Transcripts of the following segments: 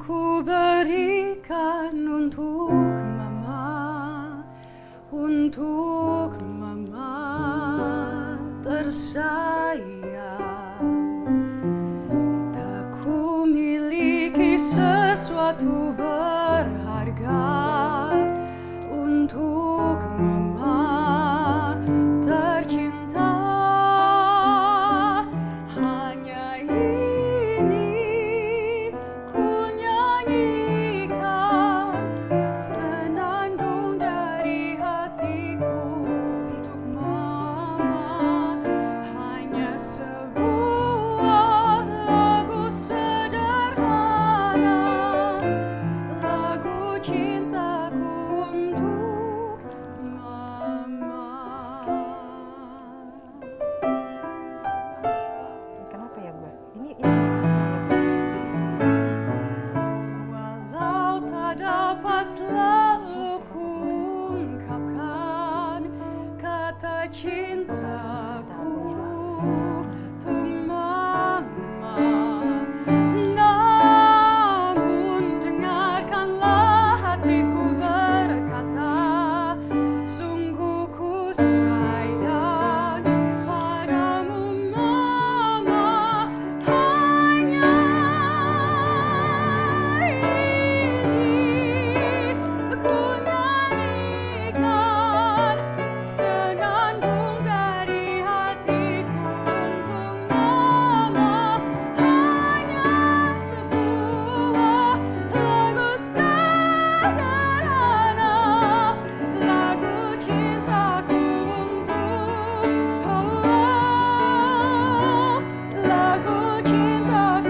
ku berikan untuk mama, untuk mama tersayang. Tak ku miliki sesuatu berharga untuk mama tercinta. Hanya ini ku nyanyikan senandung dari hatiku untuk mama. Hanya sebuah lagu sederhana, lagu cintaku untuk mama. Kenapa ya gue? Ini Walau tak dapat selalu kuungkapkan kata cintaku untuk mama, namun dengarkanlah hatiku berkata, sungguh ku sayang padamu mama. Hanya ini ku nyanyikan senandung dari hatiku untuk mama. Hanya sebuah lagu sederhana, lagu cintaku untuk lagu cintaku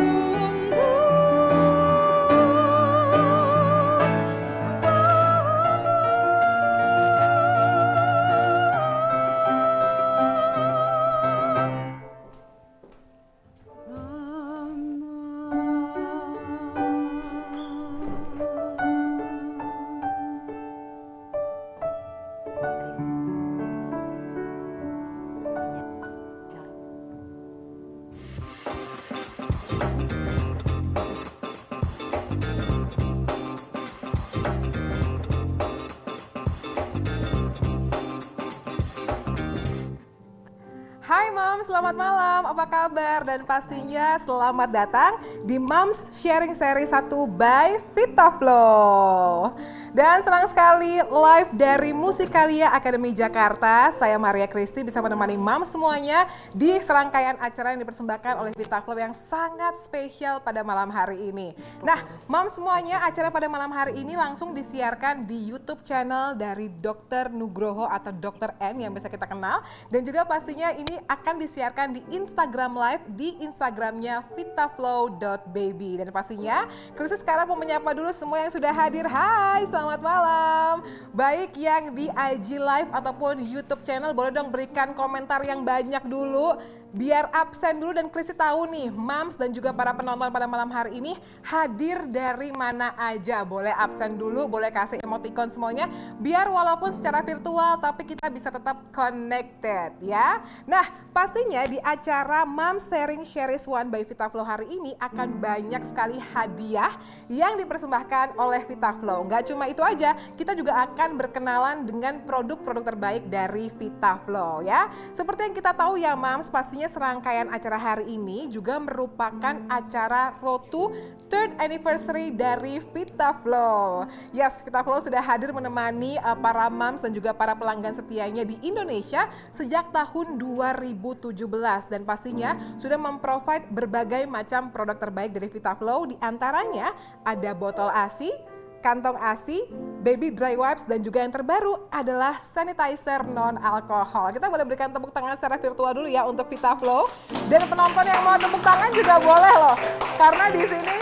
Hai Moms, selamat malam, apa kabar? Dan pastinya selamat datang di Moms Sharing Seri 1 by Vitaflow. Dan senang sekali live dari Musikalia Academy Jakarta. Saya Maria Kristi bisa menemani Moms semuanya di serangkaian acara yang dipersembahkan oleh Vitaflow yang sangat spesial pada malam hari ini. Nah, Moms semuanya, acara pada malam hari ini langsung disiarkan di YouTube channel dari Dr. Nugroho atau Dr. N yang bisa kita kenal. Dan juga pastinya ini akan disiarkan di Instagram Live di Instagramnya vitaflow.baby. Dan pastinya Kristi sekarang mau menyapa dulu semua yang sudah hadir. Hai, selamat malam. Baik yang di IG Live ataupun YouTube channel, boleh dong berikan komentar yang banyak dulu biar absen dulu dan Kristi tahu nih Moms dan juga para penonton pada malam hari ini hadir dari mana aja. Boleh absen dulu, boleh kasih emoticon semuanya biar walaupun secara virtual tapi kita bisa tetap connected ya. Nah, pastinya di acara Moms Sharing Series 1 by Vitaflow hari ini akan banyak sekali hadiah yang dipersembahkan oleh Vitaflow. Nggak cuma itu aja, kita juga akan berkenalan dengan produk-produk terbaik dari Vitaflow ya. Seperti yang kita tahu ya Moms, pastinya serangkaian acara hari ini juga merupakan acara Road to Third Anniversary dari Vitaflow. Yes, Vitaflow sudah hadir menemani para Moms dan juga para pelanggan setianya di Indonesia sejak tahun 2017 dan pastinya sudah memprovide berbagai macam produk terbaik dari Vitaflow. Di antaranya ada botol ASI, kantong ASI, baby dry wipes, dan juga yang terbaru adalah sanitizer non-alkohol. Kita boleh berikan tepuk tangan secara virtual dulu ya untuk Vitaflow. Dan penonton yang mau tepuk tangan juga boleh loh, karena di sini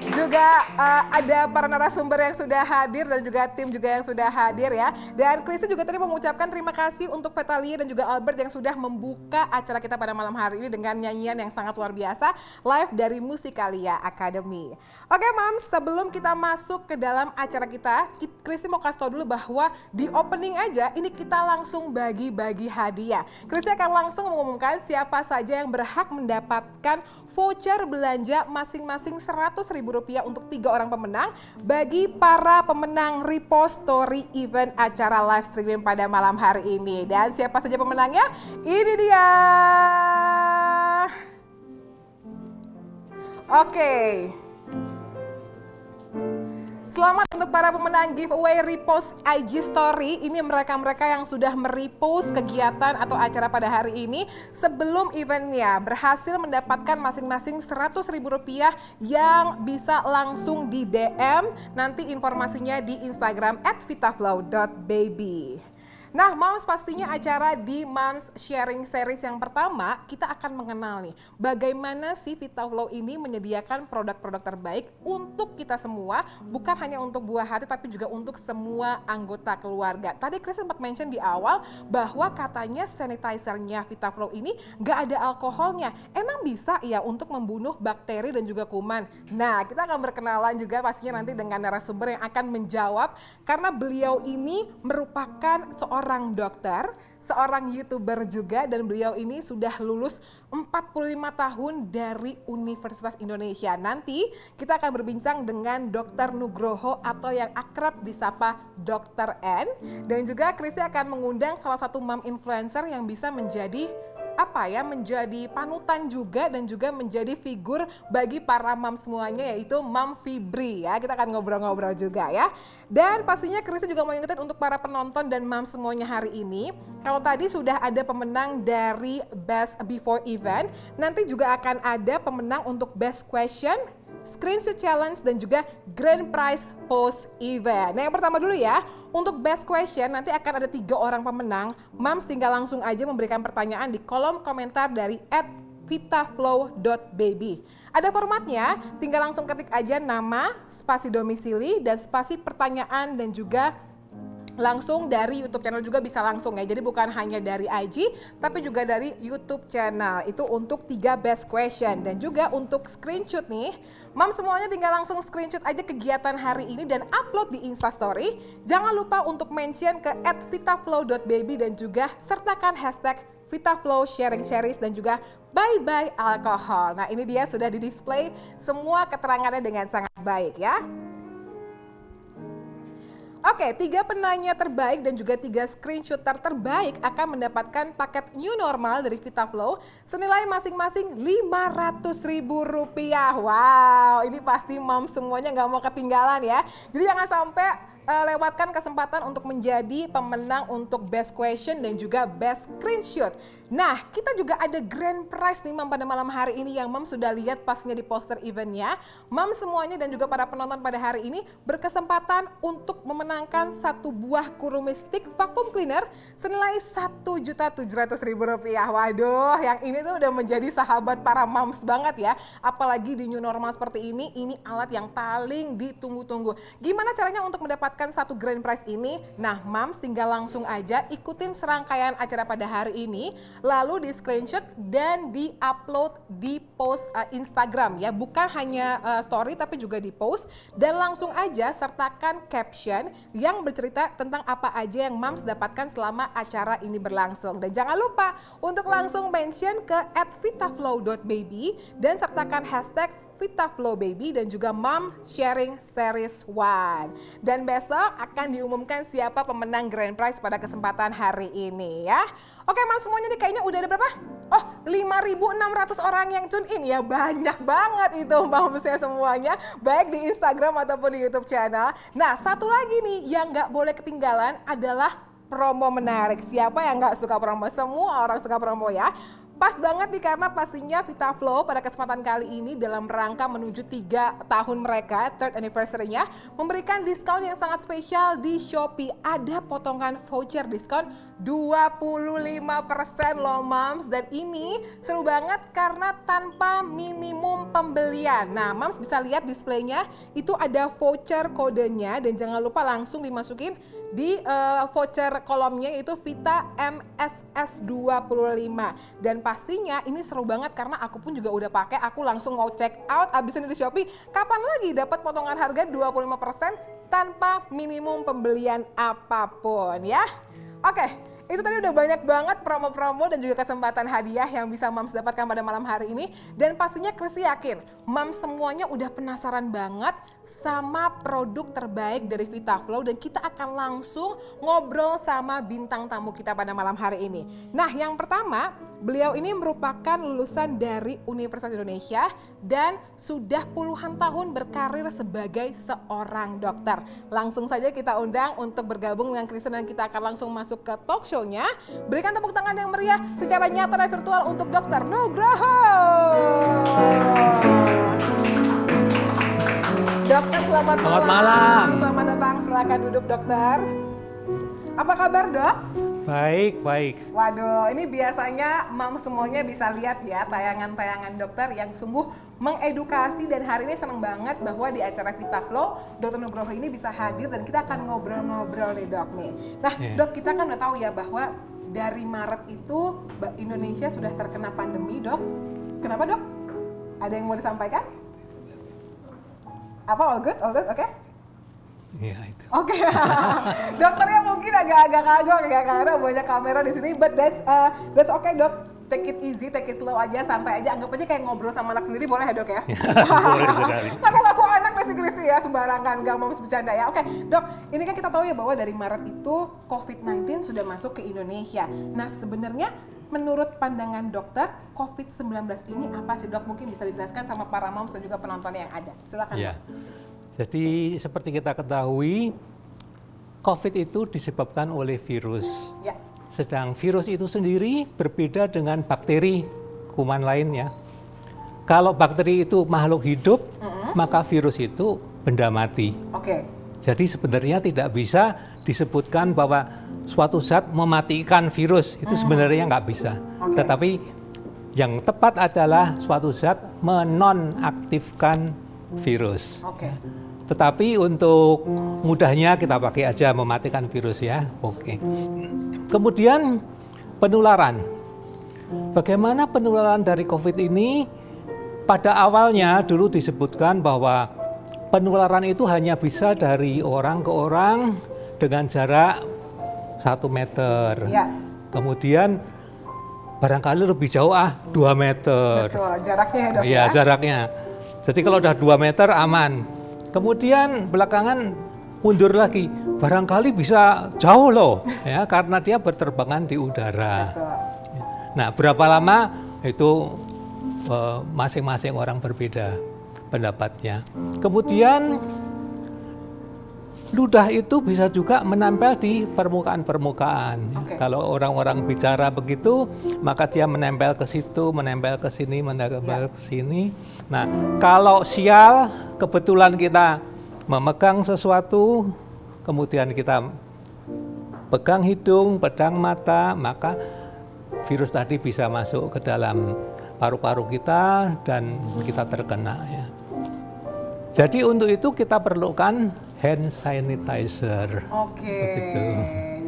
juga ada para narasumber yang sudah hadir dan juga tim juga yang sudah hadir ya. Dan Kristi juga tadi mengucapkan terima kasih untuk Vitalia dan juga Albert yang sudah membuka acara kita pada malam hari ini dengan nyanyian yang sangat luar biasa live dari Musikalia Academy. Oke Moms, sebelum kita masuk ke dalam acara kita, Christy mau kasih tau dulu bahwa di opening aja ini kita langsung bagi-bagi hadiah. Christy akan langsung mengumumkan siapa saja yang berhak mendapatkan voucher belanja masing-masing Rp100.000 untuk 3 orang pemenang bagi para pemenang repost story event acara live streaming pada malam hari ini. Dan siapa saja pemenangnya? Ini dia. Oke. Selamat untuk para pemenang giveaway repost IG story. Ini mereka-mereka yang sudah merepost kegiatan atau acara pada hari ini sebelum eventnya, berhasil mendapatkan masing-masing Rp100.000 yang bisa langsung di DM. Nanti informasinya di Instagram @vitaflow.baby. Nah, Moms, pastinya acara di Moms Sharing Series yang pertama kita akan mengenal nih bagaimana si Vitaflow ini menyediakan produk-produk terbaik untuk kita semua, bukan hanya untuk buah hati tapi juga untuk semua anggota keluarga. Tadi Chris sempat mention di awal bahwa katanya sanitizer-nya Vitaflow ini nggak ada alkoholnya. Emang bisa ya untuk membunuh bakteri dan juga kuman? Nah, kita akan berkenalan juga pastinya nanti dengan narasumber yang akan menjawab karena beliau ini merupakan seorang dokter, seorang YouTuber juga, dan beliau ini sudah lulus 45 tahun dari Universitas Indonesia. Nanti kita akan berbincang dengan Dr. Nugroho atau yang akrab disapa Dr. N. Dan juga Christy akan mengundang salah satu mom influencer yang bisa menjadi menjadi panutan juga dan juga menjadi figur bagi para mam semuanya, yaitu Mam Fibri ya. Kita akan ngobrol-ngobrol juga ya. Dan pastinya Christy juga mau ingetin untuk para penonton dan mam semuanya hari ini, kalau tadi sudah ada pemenang dari Best Before Event, nanti juga akan ada pemenang untuk Best Question, Screenshot Challenge, dan juga Grand Prize Post Event. Nah, yang pertama dulu ya, untuk Best Question nanti akan ada 3 orang pemenang. Moms tinggal langsung aja memberikan pertanyaan di kolom komentar dari @vitaflow.baby. Ada formatnya, tinggal langsung ketik aja nama, spasi domisili, dan spasi pertanyaan, dan juga langsung dari YouTube channel juga bisa langsung ya. Jadi bukan hanya dari IG tapi juga dari YouTube channel. Itu untuk 3 best question. Dan juga untuk screenshot nih, Mam semuanya tinggal langsung screenshot aja kegiatan hari ini dan upload di Instastory. Jangan lupa untuk mention ke @vitaflow.baby dan juga sertakan hashtag Vitaflow Sharing Series dan juga Bye Bye Alkohol. Nah, ini dia sudah di display semua keterangannya dengan sangat baik ya. Oke, 3 penanya terbaik dan juga 3 screenshotter terbaik akan mendapatkan paket new normal dari Vitaflow senilai masing-masing Rp500.000. Wow, ini pasti mom semuanya nggak mau ketinggalan ya. Jadi jangan sampai lewatkan kesempatan untuk menjadi pemenang untuk Best Question dan juga Best Screenshot. Nah, kita juga ada grand prize nih Mam pada malam hari ini yang Mam sudah lihat pastinya di poster eventnya. Mam semuanya dan juga para penonton pada hari ini berkesempatan untuk memenangkan 1 buah Kurumi Stick Vacuum Cleaner senilai Rp1.700.000. Waduh, yang ini tuh udah menjadi sahabat para moms banget ya. Apalagi di new normal seperti ini alat yang paling ditunggu-tunggu. Gimana caranya untuk mendapatkan 1 grand prize ini? Nah, moms tinggal langsung aja ikutin serangkaian acara pada hari ini, lalu di screenshot dan di upload di post Instagram ya, bukan hanya story tapi juga di post, dan langsung aja sertakan caption yang bercerita tentang apa aja yang moms dapatkan selama acara ini berlangsung. Dan jangan lupa untuk langsung mention ke @vitaflow.baby dan sertakan hashtag Vitaflow Baby dan juga Mom Sharing Series 1. Dan besok akan diumumkan siapa pemenang Grand Prize pada kesempatan hari ini ya. Oke Mam semuanya nih kayaknya udah ada berapa? Oh 5.600 orang yang tune in ya, banyak banget itu Mamsnya semuanya, baik di Instagram ataupun di YouTube channel. Nah satu lagi nih yang nggak boleh ketinggalan adalah promo menarik. Siapa yang nggak suka promo? Semua orang suka promo ya. Pas banget nih karena pastinya Vitaflow pada kesempatan kali ini dalam rangka menuju 3 tahun mereka, 3rd anniversary-nya, memberikan diskon yang sangat spesial di Shopee. Ada potongan voucher diskon 25% loh Moms. Dan ini seru banget karena tanpa minimum pembelian. Nah Moms bisa lihat displaynya itu ada voucher kodenya dan jangan lupa langsung dimasukin di voucher kolomnya itu Vita MSS 25. Dan pastinya ini seru banget karena aku pun juga udah pakai, aku langsung mau check out abis ini di Shopee. Kapan lagi dapat potongan harga 25% tanpa minimum pembelian apapun ya. Oke. Itu tadi udah banyak banget promo-promo dan juga kesempatan hadiah yang bisa Mams dapatkan pada malam hari ini. Dan pastinya Christy yakin, Mams semuanya udah penasaran banget sama produk terbaik dari VitaFlow. Dan kita akan langsung ngobrol sama bintang tamu kita pada malam hari ini. Nah yang pertama, beliau ini merupakan lulusan dari Universitas Indonesia dan sudah puluhan tahun berkarir sebagai seorang dokter. Langsung saja kita undang untuk bergabung dengan Kristen dan kita akan langsung masuk ke talk show-nya. Berikan tepuk tangan yang meriah secara nyata dan virtual untuk Dr. Nugroho. Dokter, selamat malam. Selamat datang, silakan duduk dokter. Apa kabar dok? Baik, baik. Waduh, ini biasanya Mams semuanya bisa lihat ya tayangan-tayangan dokter yang sungguh mengedukasi dan hari ini senang banget bahwa di acara VitaFlow Dr. Nugroho ini bisa hadir dan kita akan ngobrol-ngobrol nih dok nih. Nah dok, kita kan udah tahu ya bahwa dari Maret itu Indonesia sudah terkena pandemi dok. Kenapa dok? Ada yang mau disampaikan? Apa all good, oke? Iya itu. Oke, dokternya mungkin agak kagok ya karena banyak kamera di sini, but that's okay dok. Take it easy, take it slow aja, santai aja. Anggap aja kayak ngobrol sama anak sendiri, boleh ya dok ya? Boleh sekali. Ngaku-ngaku anak masih Kristi ya, sembarangan, gak mau bercanda ya. Oke dok, ini kan kita tahu ya bahwa dari Maret itu COVID-19 sudah masuk ke Indonesia. Nah sebenarnya menurut pandangan dokter, COVID-19 ini apa sih dok? Mungkin bisa dijelaskan sama para moms dan juga penonton yang ada. Silakan. Ya. Jadi seperti kita ketahui, COVID itu disebabkan oleh virus. Ya. Sedang virus itu sendiri berbeda dengan bakteri kuman lainnya. Kalau bakteri itu makhluk hidup, maka virus itu benda mati. Oke. Jadi sebenarnya tidak bisa disebutkan bahwa suatu zat mematikan virus, itu sebenarnya nggak bisa. Tetapi yang tepat adalah suatu zat menonaktifkan virus. Oke. Tetapi untuk mudahnya kita pakai aja mematikan virus ya. Oke. Kemudian penularan. Bagaimana penularan dari COVID ini? Pada awalnya dulu disebutkan bahwa penularan itu hanya bisa dari orang ke orang dengan jarak 1 meter. Ya. Kemudian barangkali lebih jauh 2 meter. Betul, jaraknya ya dok Iya, jaraknya. Jadi kalau udah 2 meter aman. Kemudian belakangan mundur lagi, barangkali bisa jauh loh, ya karena dia berterbangan di udara. Betul. Nah, berapa lama itu masing-masing orang berbeda pendapatnya. Kemudian ludah itu bisa juga menempel di permukaan-permukaan. Oke. Kalau orang-orang bicara begitu, maka dia menempel ke situ, menempel ke sini, menempel ke sini. Nah, kalau sial, kebetulan kita memegang sesuatu, kemudian kita pegang hidung, pedang mata, maka virus tadi bisa masuk ke dalam paru-paru kita dan kita terkena ya. Jadi untuk itu kita perlukan hand sanitizer. Oke. Begitu.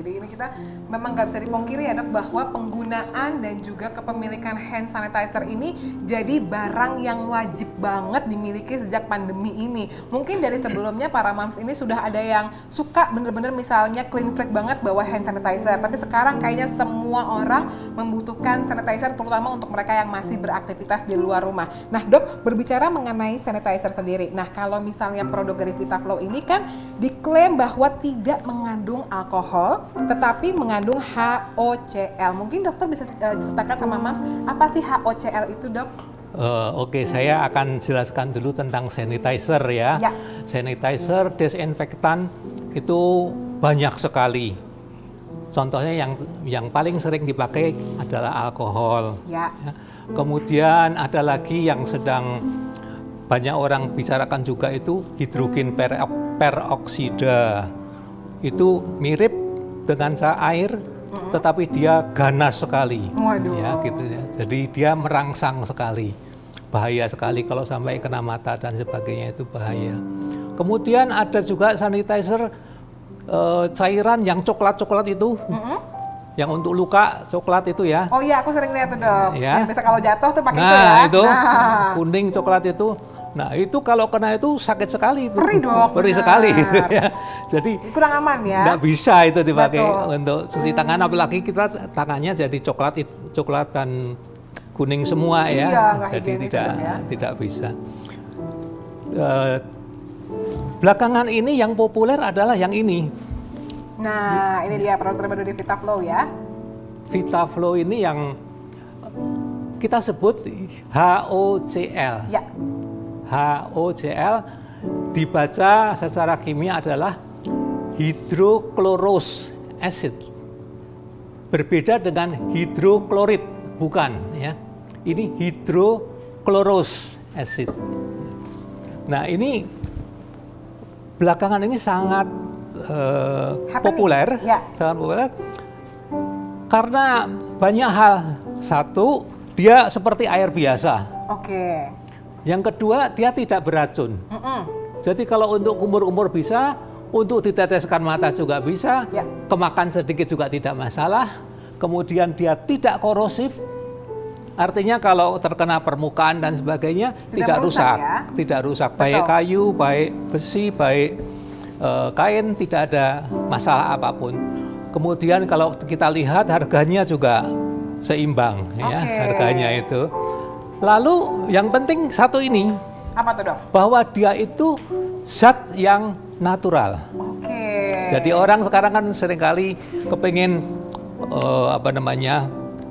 Jadi ini kita memang nggak bisa dipungkiri ya dok bahwa penggunaan dan juga kepemilikan hand sanitizer ini jadi barang yang wajib banget dimiliki sejak pandemi ini. Mungkin dari sebelumnya para moms ini sudah ada yang suka bener-bener misalnya clean freak banget bawa hand sanitizer. Tapi sekarang kayaknya semua orang membutuhkan sanitizer terutama untuk mereka yang masih beraktivitas di luar rumah. Nah dok, berbicara mengenai sanitizer sendiri. Nah kalau misalnya produk dari VitaFlow ini kan diklaim bahwa tidak mengandung alkohol tetapi mengandung HOCl. Mungkin dokter bisa ceritakan sama Mams, apa sih HOCl itu dok? Oke, saya akan jelaskan dulu tentang sanitizer ya. Sanitizer, desinfektan itu banyak sekali. Contohnya yang paling sering dipakai adalah alkohol. Ya. Kemudian ada lagi yang sedang banyak orang bicarakan juga itu hidrogen peroksida. Itu mirip dengan air, tetapi dia ganas sekali. Waduh. Ya, gitu ya. Jadi dia merangsang sekali, bahaya sekali kalau sampai kena mata dan sebagainya, itu bahaya. Kemudian ada juga sanitizer cairan yang coklat-coklat itu, yang untuk luka coklat itu ya. Oh iya, aku sering lihat tuh dok. Ya. Yang biasa kalau jatuh tuh pakai Nah, itu ya. itu kuning coklat itu Nah itu kalau kena itu sakit sekali itu. Perih, Dok, Perih benar. sekali. Ya. Jadi Kurang aman ya. nggak bisa itu dipakai Betul. untuk cuci tangan, apalagi kita tangannya jadi coklat dan kuning semua ya. Iya, nggak Jadi higienis ya, Dok, ya. tidak bisa. Belakangan ini yang populer adalah yang ini. Nah, ini dia produk terbaru dari VitaFlow ya. VitaFlow ini yang kita sebut HOCl. Ya. HOCl dibaca secara kimia adalah hydrochlorous acid. Berbeda dengan hidroklorid, bukan ya. Ini hydrochlorous acid. Nah, ini belakangan ini sangat populer, Ya. sangat populer karena banyak hal. Satu, dia seperti air biasa. Oke. Yang kedua, dia tidak beracun. Mm-mm. Jadi kalau untuk kumur-kumur bisa, untuk diteteskan mata juga bisa, Ya. kemakan sedikit juga tidak masalah. Kemudian dia tidak korosif, artinya kalau terkena permukaan dan sebagainya tidak merusak rusak, ya? tidak rusak. Baik Betul. kayu, baik besi, baik kain, tidak ada masalah apapun. Kemudian kalau kita lihat harganya juga seimbang, ya Oke. harganya itu. Lalu yang penting satu ini, Apa tuh, Dok? bahwa dia itu zat yang natural. Oke. Jadi orang sekarang kan seringkali kepengen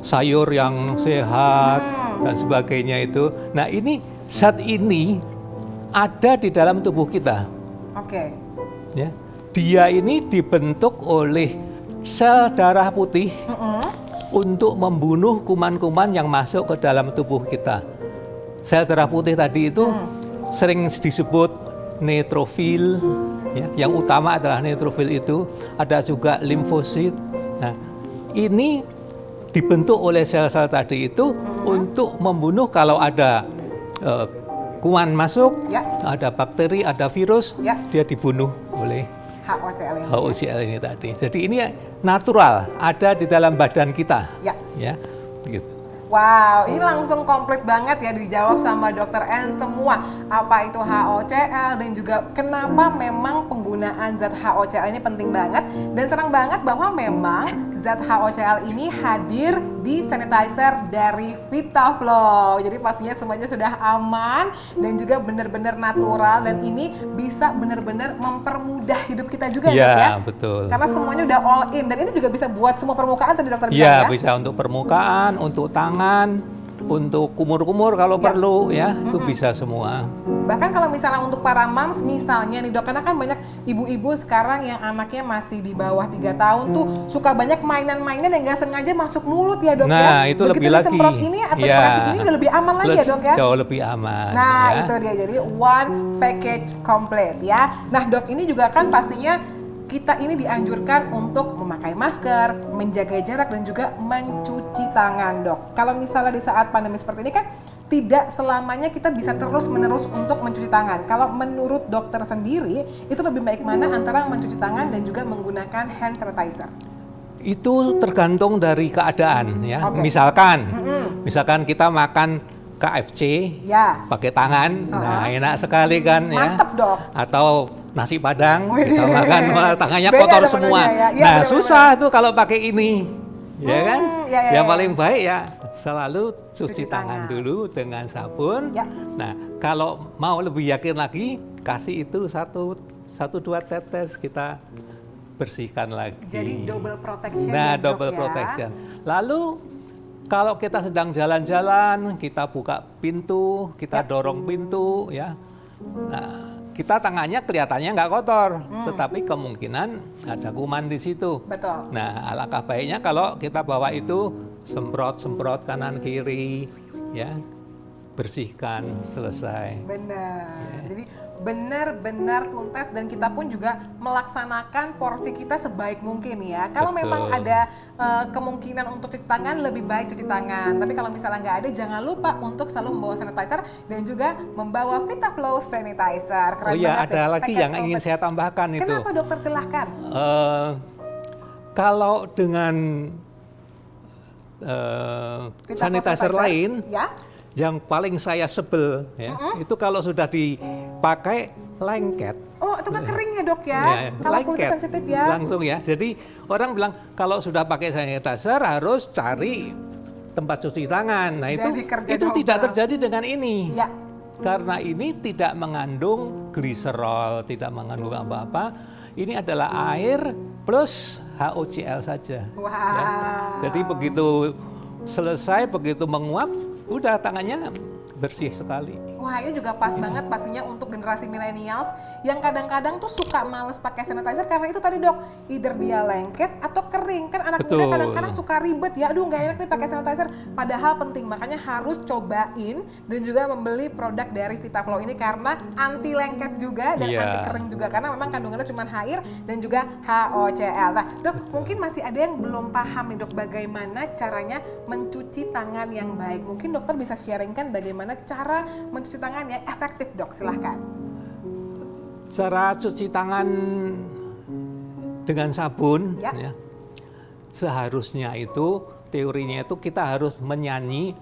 sayur yang sehat dan sebagainya itu. Nah ini zat ini ada di dalam tubuh kita. Oke. Ya. Dia ini dibentuk oleh sel darah putih untuk membunuh kuman-kuman yang masuk ke dalam tubuh kita. Sel darah putih tadi itu sering disebut neutrofil, ya. Yang utama adalah neutrofil itu, ada juga limfosit. Nah, ini dibentuk oleh sel-sel tadi itu untuk membunuh kalau ada kuman masuk, Ya. ada bakteri, ada virus, Ya. dia dibunuh oleh HOCl ini. HOCl ini tadi. Jadi ini natural, ada di dalam badan kita. Ya. Ya, gitu. Wow, ini langsung komplit banget ya dijawab sama Dokter N semua. Apa itu HOCl dan juga kenapa memang penggunaan zat HOCl ini penting banget. Dan senang banget bahwa memang zat HOCl ini hadir di sanitizer dari VitaFlow. Jadi pastinya semuanya sudah aman dan juga benar-benar natural dan ini bisa benar-benar mempermudah hidup kita juga Iya, Dok, ya. betul. Karena semuanya udah all in dan ini juga bisa buat semua permukaan tadi dokter bilang Iya, ya. bisa untuk permukaan, untuk tangan, untuk kumur-kumur kalau Ya. perlu ya, itu bisa semua. Bahkan kalau misalnya untuk para moms misalnya nih dok, karena kan banyak ibu-ibu sekarang yang anaknya masih di bawah 3 tahun tuh suka banyak mainan-mainan yang nggak sengaja masuk mulut ya dok ya. Nah, itu Begitu lebih lagi. disemprot ini atau Ya. dikasih ini udah lebih aman lagi ya dok ya. Jauh lebih aman. Nah ya. itu dia, jadi one package komplit ya. Nah dok, ini juga kan pastinya kita ini dianjurkan untuk memakai masker, menjaga jarak dan juga mencuci tangan dok. Kalau misalnya di saat pandemi seperti ini kan tidak selamanya kita bisa terus-menerus untuk mencuci tangan. Kalau menurut dokter sendiri, itu lebih baik mana antara mencuci tangan dan juga menggunakan hand sanitizer? Itu tergantung dari keadaan ya. Oke. Misalkan kita makan KFC Ya. pakai tangan, nah enak sekali kan ya. Mantep dok. Atau nasi padang Wih. kita makan wah, tangannya Beda kotor ada semua. menunya ya. Iya, Nah benar-benar. susah tuh kalau pakai ini, ya kan? ya, ya, Yang ya. paling baik ya selalu cuci Cuci tangan tangan. dulu dengan sabun. Ya. Nah kalau mau lebih yakin lagi, kasih itu satu dua tetes kita bersihkan lagi. Jadi double protection. Nah, ya, Dok, double ya. protection. Lalu kalau kita sedang jalan-jalan, kita buka pintu, kita dorong pintu, ya. Nah, kita tangannya kelihatannya nggak kotor, tetapi kemungkinan ada kuman di situ. Betul. Nah, alangkah baiknya kalau kita bawa itu semprot kanan kiri, ya, bersihkan, selesai. Benar. Jadi benar-benar tuntas dan kita pun juga melaksanakan porsi kita sebaik mungkin ya. Kalau Betul. memang ada kemungkinan untuk cuci tangan, lebih baik cuci tangan. Tapi kalau misalnya nggak ada, jangan lupa untuk selalu membawa sanitizer dan juga membawa VitaFlow sanitizer. Keren Oh iya, banget ada deh, lagi package yang ingin komplit. saya tambahkan itu. Kenapa dokter, silahkan. Kalau dengan VitaFlow sanitizer lain, ya. yang paling saya sebel ya, itu kalau sudah dipakai lengket. Oh, itu udah kering ya dok ya? Ya, Kalau kulit lengket sensitif ya? langsung ya. Jadi orang bilang kalau sudah pakai sanitizer harus cari tempat cuci tangan. Nah Jadi kerja itu double. tidak terjadi dengan ini. Ya. Karena ini tidak mengandung gliserol, tidak mengandung apa-apa. Ini adalah air plus HOCl saja. Wow. Ya. Jadi begitu selesai, begitu menguap, udah tangannya bersih sekali. Wah, ini juga pas banget pastinya untuk generasi millennials yang kadang-kadang tuh suka males pakai sanitizer karena itu tadi dok, either dia lengket atau kering. Kan anak muda Betul. kadang-kadang suka ribet ya, aduh nggak enak nih pakai sanitizer. Padahal penting, makanya harus cobain dan juga membeli produk dari VitaFlow ini karena anti lengket juga dan Iya. anti kering juga karena memang kandungannya cuma air dan juga HOCl. Nah dok, mungkin masih ada yang belum paham nih dok bagaimana caranya mencuci tangan yang baik. Mungkin dokter bisa sharingkan bagaimana cara mencuci tangan yang efektif dok, silahkan. Cara cuci tangan dengan sabun, Ya. ya, seharusnya itu teorinya itu kita harus menyanyi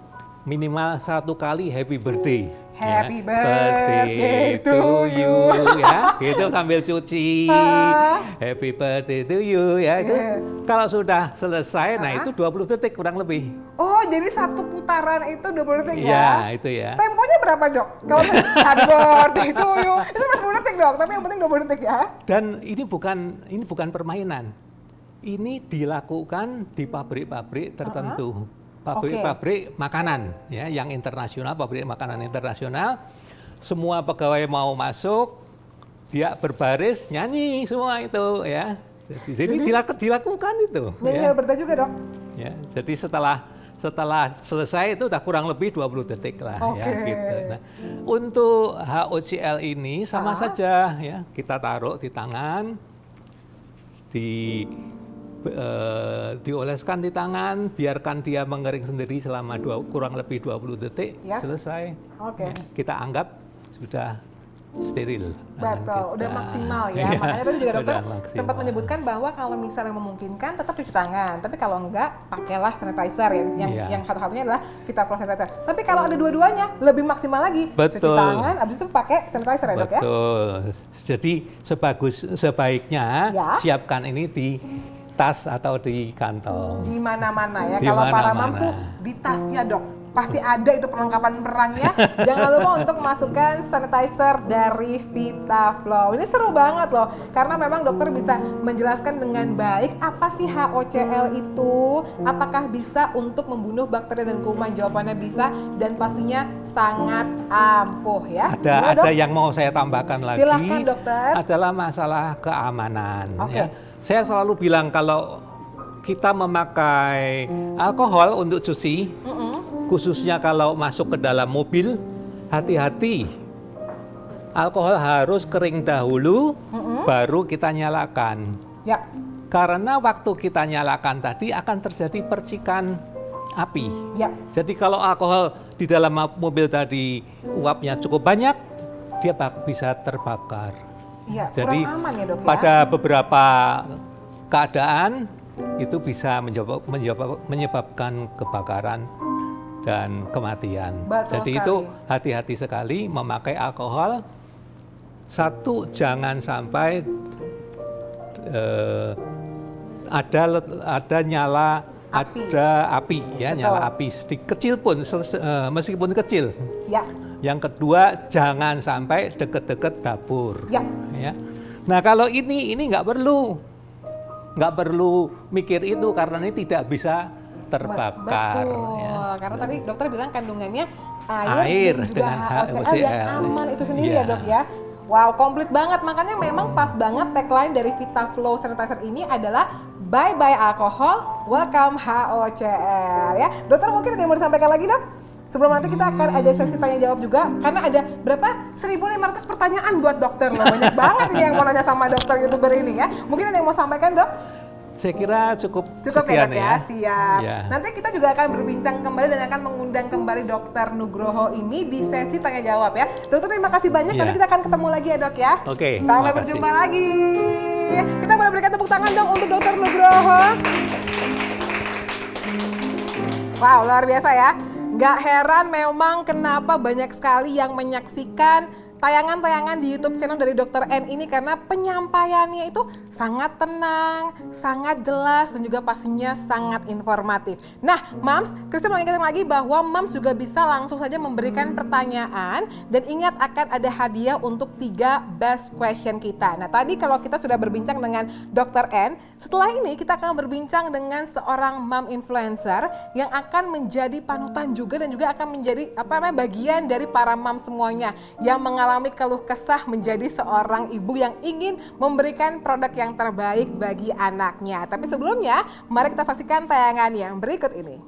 minimal 1 kali Happy Birthday. Happy ya. birthday to you. Ya, gitu sambil cuci. Ah. Happy birthday to you ya. Itu. Yeah. Kalau sudah selesai, nah itu 20 detik kurang lebih. Oh, jadi satu putaran itu 20 detik Iya, ya? itu ya. Temponya berapa dok? Kalau happy birthday to you, itu cuma 10 detik dok, tapi yang penting 20 detik ya? Dan ini bukan permainan. Ini dilakukan di pabrik-pabrik tertentu. Pabrik-pabrik makanan ya, yang internasional, pabrik makanan internasional. Semua pegawai mau masuk, dia berbaris nyanyi semua itu ya. Jadi dilakukan itu. Nyanyi Ya. happy birthday juga dok? Ya, jadi setelah selesai itu udah kurang lebih 20 detik lah ya Oke. gitu. Nah, untuk HOCl ini sama saja ya, kita taruh di tangan, dioleskan di tangan, biarkan dia mengering sendiri selama kurang lebih 20 detik, Yes. selesai. Oke. Ya, kita anggap sudah steril. tangan Betul, kita. udah maksimal ya. Iya, Makanya tadi juga dokter udah maksimal. sempat menyebutkan bahwa kalau misalnya memungkinkan tetap cuci tangan. Tapi kalau enggak, pakailah sanitizer yang Iya. yang satu-satunya adalah VitaFlow sanitizer. Tapi kalau ada dua-duanya, lebih maksimal lagi. Cuci Betul. tangan, abis itu pakai sanitizer ya dok ya? Betul. Jadi sebaiknya Ya. siapkan ini di tas atau di kantong. Di mana-mana ya. Di Kalau para mana-mana. mams tuh di tasnya dok. Pasti ada itu perlengkapan perangnya. Jangan lupa untuk masukkan sanitizer dari VitaFlow. Ini seru banget loh, karena memang dokter bisa menjelaskan dengan baik apa sih HOCl itu, apakah bisa untuk membunuh bakteri dan kuman. Jawabannya bisa dan pastinya sangat ampuh ya. Gimana, Ada Dok? yang mau saya tambahkan lagi. Silahkan, dokter. Adalah masalah keamanan. Oke. Ya. Saya selalu bilang kalau kita memakai alkohol untuk cuci, khususnya kalau masuk ke dalam mobil, hati-hati. Alkohol harus kering dahulu, baru kita nyalakan. Ya, Karena waktu kita nyalakan tadi akan terjadi percikan api. ya. Jadi kalau alkohol di dalam mobil tadi uapnya cukup banyak, dia bisa terbakar. Iya, Jadi kurang aman ya dok ya. pada beberapa keadaan itu bisa menyebabkan kebakaran dan kematian. Betul Jadi sekali. itu hati-hati sekali memakai alkohol. Satu, jangan sampai ada nyala Api. ada api ya, Betul. nyala api sedikit kecil pun meskipun kecil. Ya, Yang kedua, jangan sampai deket-deket dapur. ya. Ya. Nah kalau ini nggak perlu mikir itu karena ini tidak bisa terbakar. Betul, Ya. karena tadi dokter bilang kandungannya Air dan juga dengan HOCl yang HOCl. aman itu sendiri ya Iya. dok ya. Wow, komplit banget. Makanya memang pas banget tagline dari VitaFlow Sanitizer ini adalah Bye Bye Alkohol, Welcome HOCl ya. Dokter mungkin ada yang mau disampaikan lagi dok? Sebelum nanti kita akan ada sesi tanya jawab juga, karena ada berapa? 1.500 pertanyaan buat dokter loh. Banyak banget ini yang mau nanya sama dokter YouTuber ini ya. Mungkin ada yang mau sampaikan dok? Saya kira cukup Cukup ya sekian dok ya, siap. Ya. Nanti kita juga akan berbincang kembali dan akan mengundang kembali Dokter Nugroho ini di sesi tanya jawab ya. Dokter terima kasih banyak, Iya. nanti kita akan ketemu lagi ya dok ya. Oke, Sampai makasih. berjumpa lagi. Kita boleh berikan tepuk tangan dong untuk Dokter Nugroho. Wow, luar biasa ya. Nggak heran memang kenapa banyak sekali yang menyaksikan tayangan-tayangan di YouTube channel dari Dr. N ini karena penyampaiannya itu sangat tenang, sangat jelas dan juga pastinya sangat informatif. Nah, Mams, Christy mau ingatkan lagi bahwa Mams juga bisa langsung saja memberikan pertanyaan dan ingat akan ada hadiah untuk 3 best question kita. Nah, tadi kalau kita sudah berbincang dengan Dr. N, setelah ini kita akan berbincang dengan seorang mom influencer yang akan menjadi panutan juga dan juga akan menjadi bagian dari para mom semuanya yang mengalami keluh kesah menjadi seorang ibu yang ingin memberikan produk yang terbaik bagi anaknya. Tapi sebelumnya, mari kita saksikan tayangan yang berikut ini.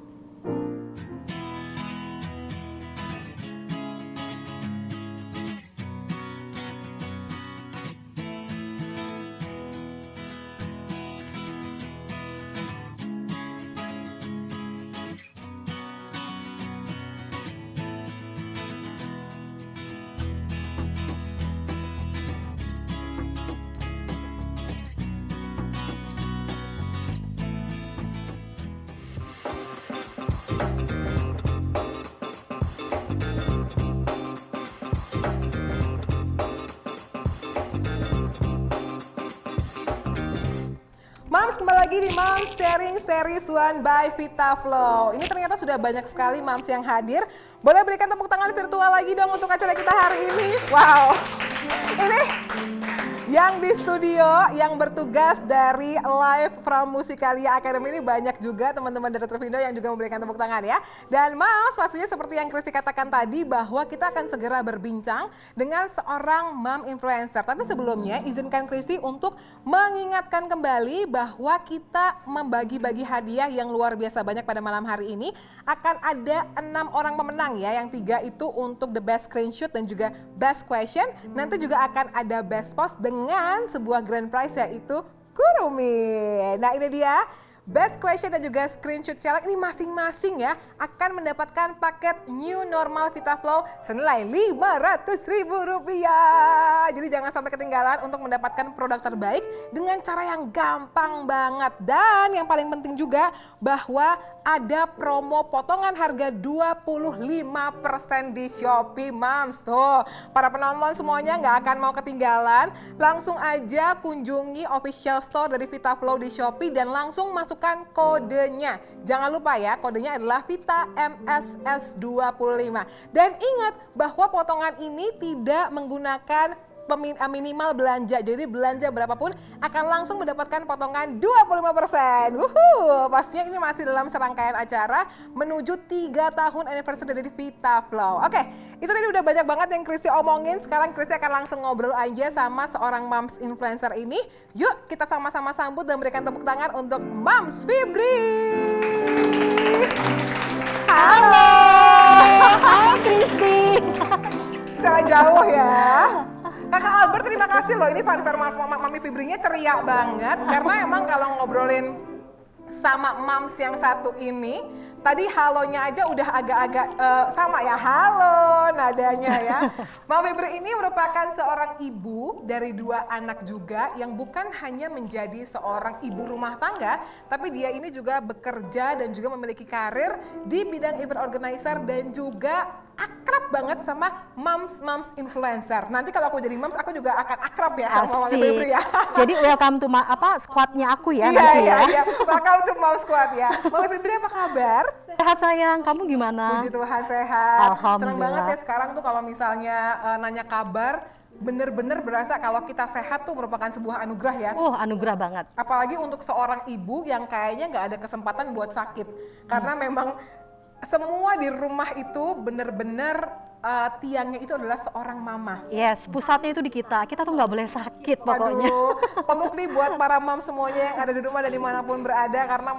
Mams, kembali lagi di Moms Sharing Series 1 by VitaFlow. Ini ternyata sudah banyak sekali Mams yang hadir. Boleh berikan tepuk tangan virtual lagi dong untuk acara kita hari ini. Wow, ini yang di studio, yang bertugas dari Live from Musikalia Academy ini banyak juga teman-teman dari Trevindo yang juga memberikan tepuk tangan ya. Dan Mams, pastinya seperti yang Christy katakan tadi bahwa kita akan segera berbincang dengan seorang mom influencer. Tapi sebelumnya izinkan Christy untuk mengingatkan kembali bahwa kita membagi-bagi hadiah yang luar biasa banyak pada malam hari ini. Akan ada 6 orang pemenang ya, yang 3 itu untuk the best screenshot dan juga best question. Nanti juga akan ada best post dengan sebuah grand prize yaitu Kurumi. Nah, ini dia best question dan juga screenshot challenge ini masing-masing ya akan mendapatkan paket new normal VitaFlow senilai Rp500.000. Jadi jangan sampai ketinggalan untuk mendapatkan produk terbaik dengan cara yang gampang banget. Dan yang paling penting juga bahwa ada promo potongan harga 25% di Shopee, Mams. Tuh, para penonton semuanya nggak akan mau ketinggalan. Langsung aja kunjungi official store dari VitaFlow di Shopee dan langsung masukkan kodenya. Jangan lupa ya, kodenya adalah VitaMSS25. Dan ingat bahwa potongan ini tidak menggunakan minimal belanja. Jadi belanja berapapun akan langsung mendapatkan potongan 25%. Pastinya ini masih dalam serangkaian acara menuju 3 tahun anniversary dari VitaFlow. Oke, itu tadi udah banyak banget yang Christy omongin. Sekarang Christy akan langsung ngobrol aja sama seorang moms influencer ini. Yuk kita sama-sama sambut dan berikan tepuk tangan untuk Moms Fibri. Halo. Hai Christy. Secara jauh ya. Kakak Albert, terima kasih loh, ini fanfare Mami Fibrinya ceria banget. Karena emang kalau ngobrolin sama Mams yang satu ini, tadi halonya aja udah agak-agak sama ya, halo nadanya ya. Mami Fibri ini merupakan seorang ibu dari 2 anak juga yang bukan hanya menjadi seorang ibu rumah tangga, tapi dia ini juga bekerja dan juga memiliki karir di bidang event organizer dan juga akrab banget sama moms influencer. Nanti kalau aku jadi moms, aku juga akan akrab ya sama Mami Fibri ya. Jadi welcome to squadnya aku ya. Iya. Welcome to Mom Squad ya. Mami Fibri apa kabar? Sehat sayang, kamu gimana? Puji Tuhan sehat. Alhamdulillah. Senang banget ya sekarang tuh kalau misalnya nanya kabar, bener-bener berasa kalau kita sehat tuh merupakan sebuah anugerah ya. Anugerah banget. Apalagi untuk seorang ibu yang kayaknya nggak ada kesempatan buat sakit. Karena memang semua di rumah itu bener-bener tiangnya itu adalah seorang mama. Yes, pusatnya itu di kita. Kita tuh nggak boleh sakit pokoknya. Aduh, peluk nih buat para moms semuanya yang ada di rumah dan dimanapun berada. Karena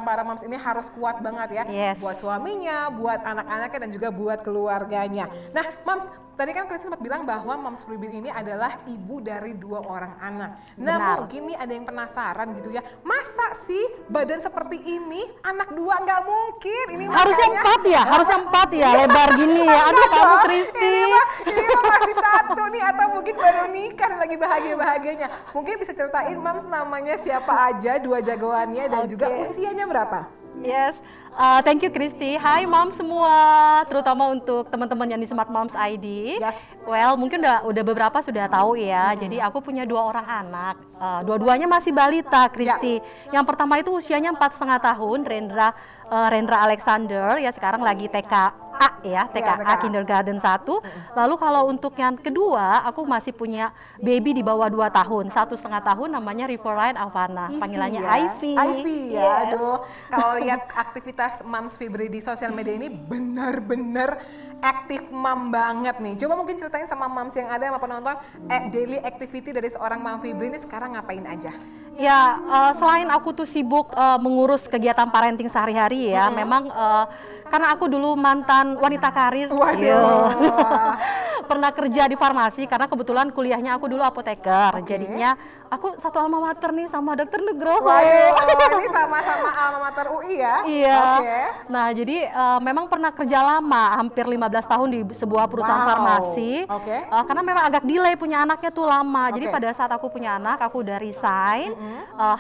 para moms ini harus kuat banget ya. Yes. Buat suaminya, buat anak-anaknya dan juga buat keluarganya. Nah, moms, tadi kan Christy sempat bilang bahwa Moms Fibri ini adalah ibu dari 2 orang anak. Nah, Benar. mungkin nih ada yang penasaran gitu ya. Masa sih badan seperti ini anak 2? Nggak mungkin. Ini Harusnya makanya- 4 ya, harusnya 4 ya, lebar gini ya. Aduh kamu dong, Christy. Ini mah masih 1 nih atau mungkin baru nikah dan lagi bahagia-bahagianya. Mungkin bisa ceritain Moms namanya siapa aja, 2 jagoannya dan juga Oke. usianya berapa? Yes, thank you Christy. Hai Mom semua, terutama untuk teman-teman yang di Smart Moms ID. Yes. Well, mungkin udah beberapa sudah tahu ya. Jadi aku punya 2 orang anak, dua-duanya masih balita, Christy. Yang pertama itu usianya 4,5 tahun, Rendra Alexander, ya sekarang lagi TKA ya, TKA TKA. Kindergarten 1. Lalu kalau untuk yang kedua, aku masih punya baby di bawah 2 tahun, 1,5 tahun, namanya Riverine Avana, panggilannya ya. Ivy. Ivy ya, Yes. aduh. Kalau lihat aktivitas Moms Fibri di sosial media ini benar-benar aktif mom banget nih. Coba mungkin ceritain sama moms yang ada sama penonton, daily activity dari seorang Mom Fibri ini sekarang ngapain aja? Ya, selain aku tuh sibuk mengurus kegiatan parenting sehari-hari ya, memang karena aku dulu mantan wanita karir, Waduh. pernah kerja di farmasi karena kebetulan kuliahnya aku dulu apoteker, jadinya aku satu alma mater nih sama Dokter Nugroho. Waduh, ini sama-sama alma mater UI ya? Iya. Oke. Nah, jadi memang pernah kerja lama, hampir 15 tahun di sebuah perusahaan Wow. farmasi. Oke. Karena memang agak delay punya anaknya tuh lama. Jadi Oke. pada saat aku punya anak, aku udah resign,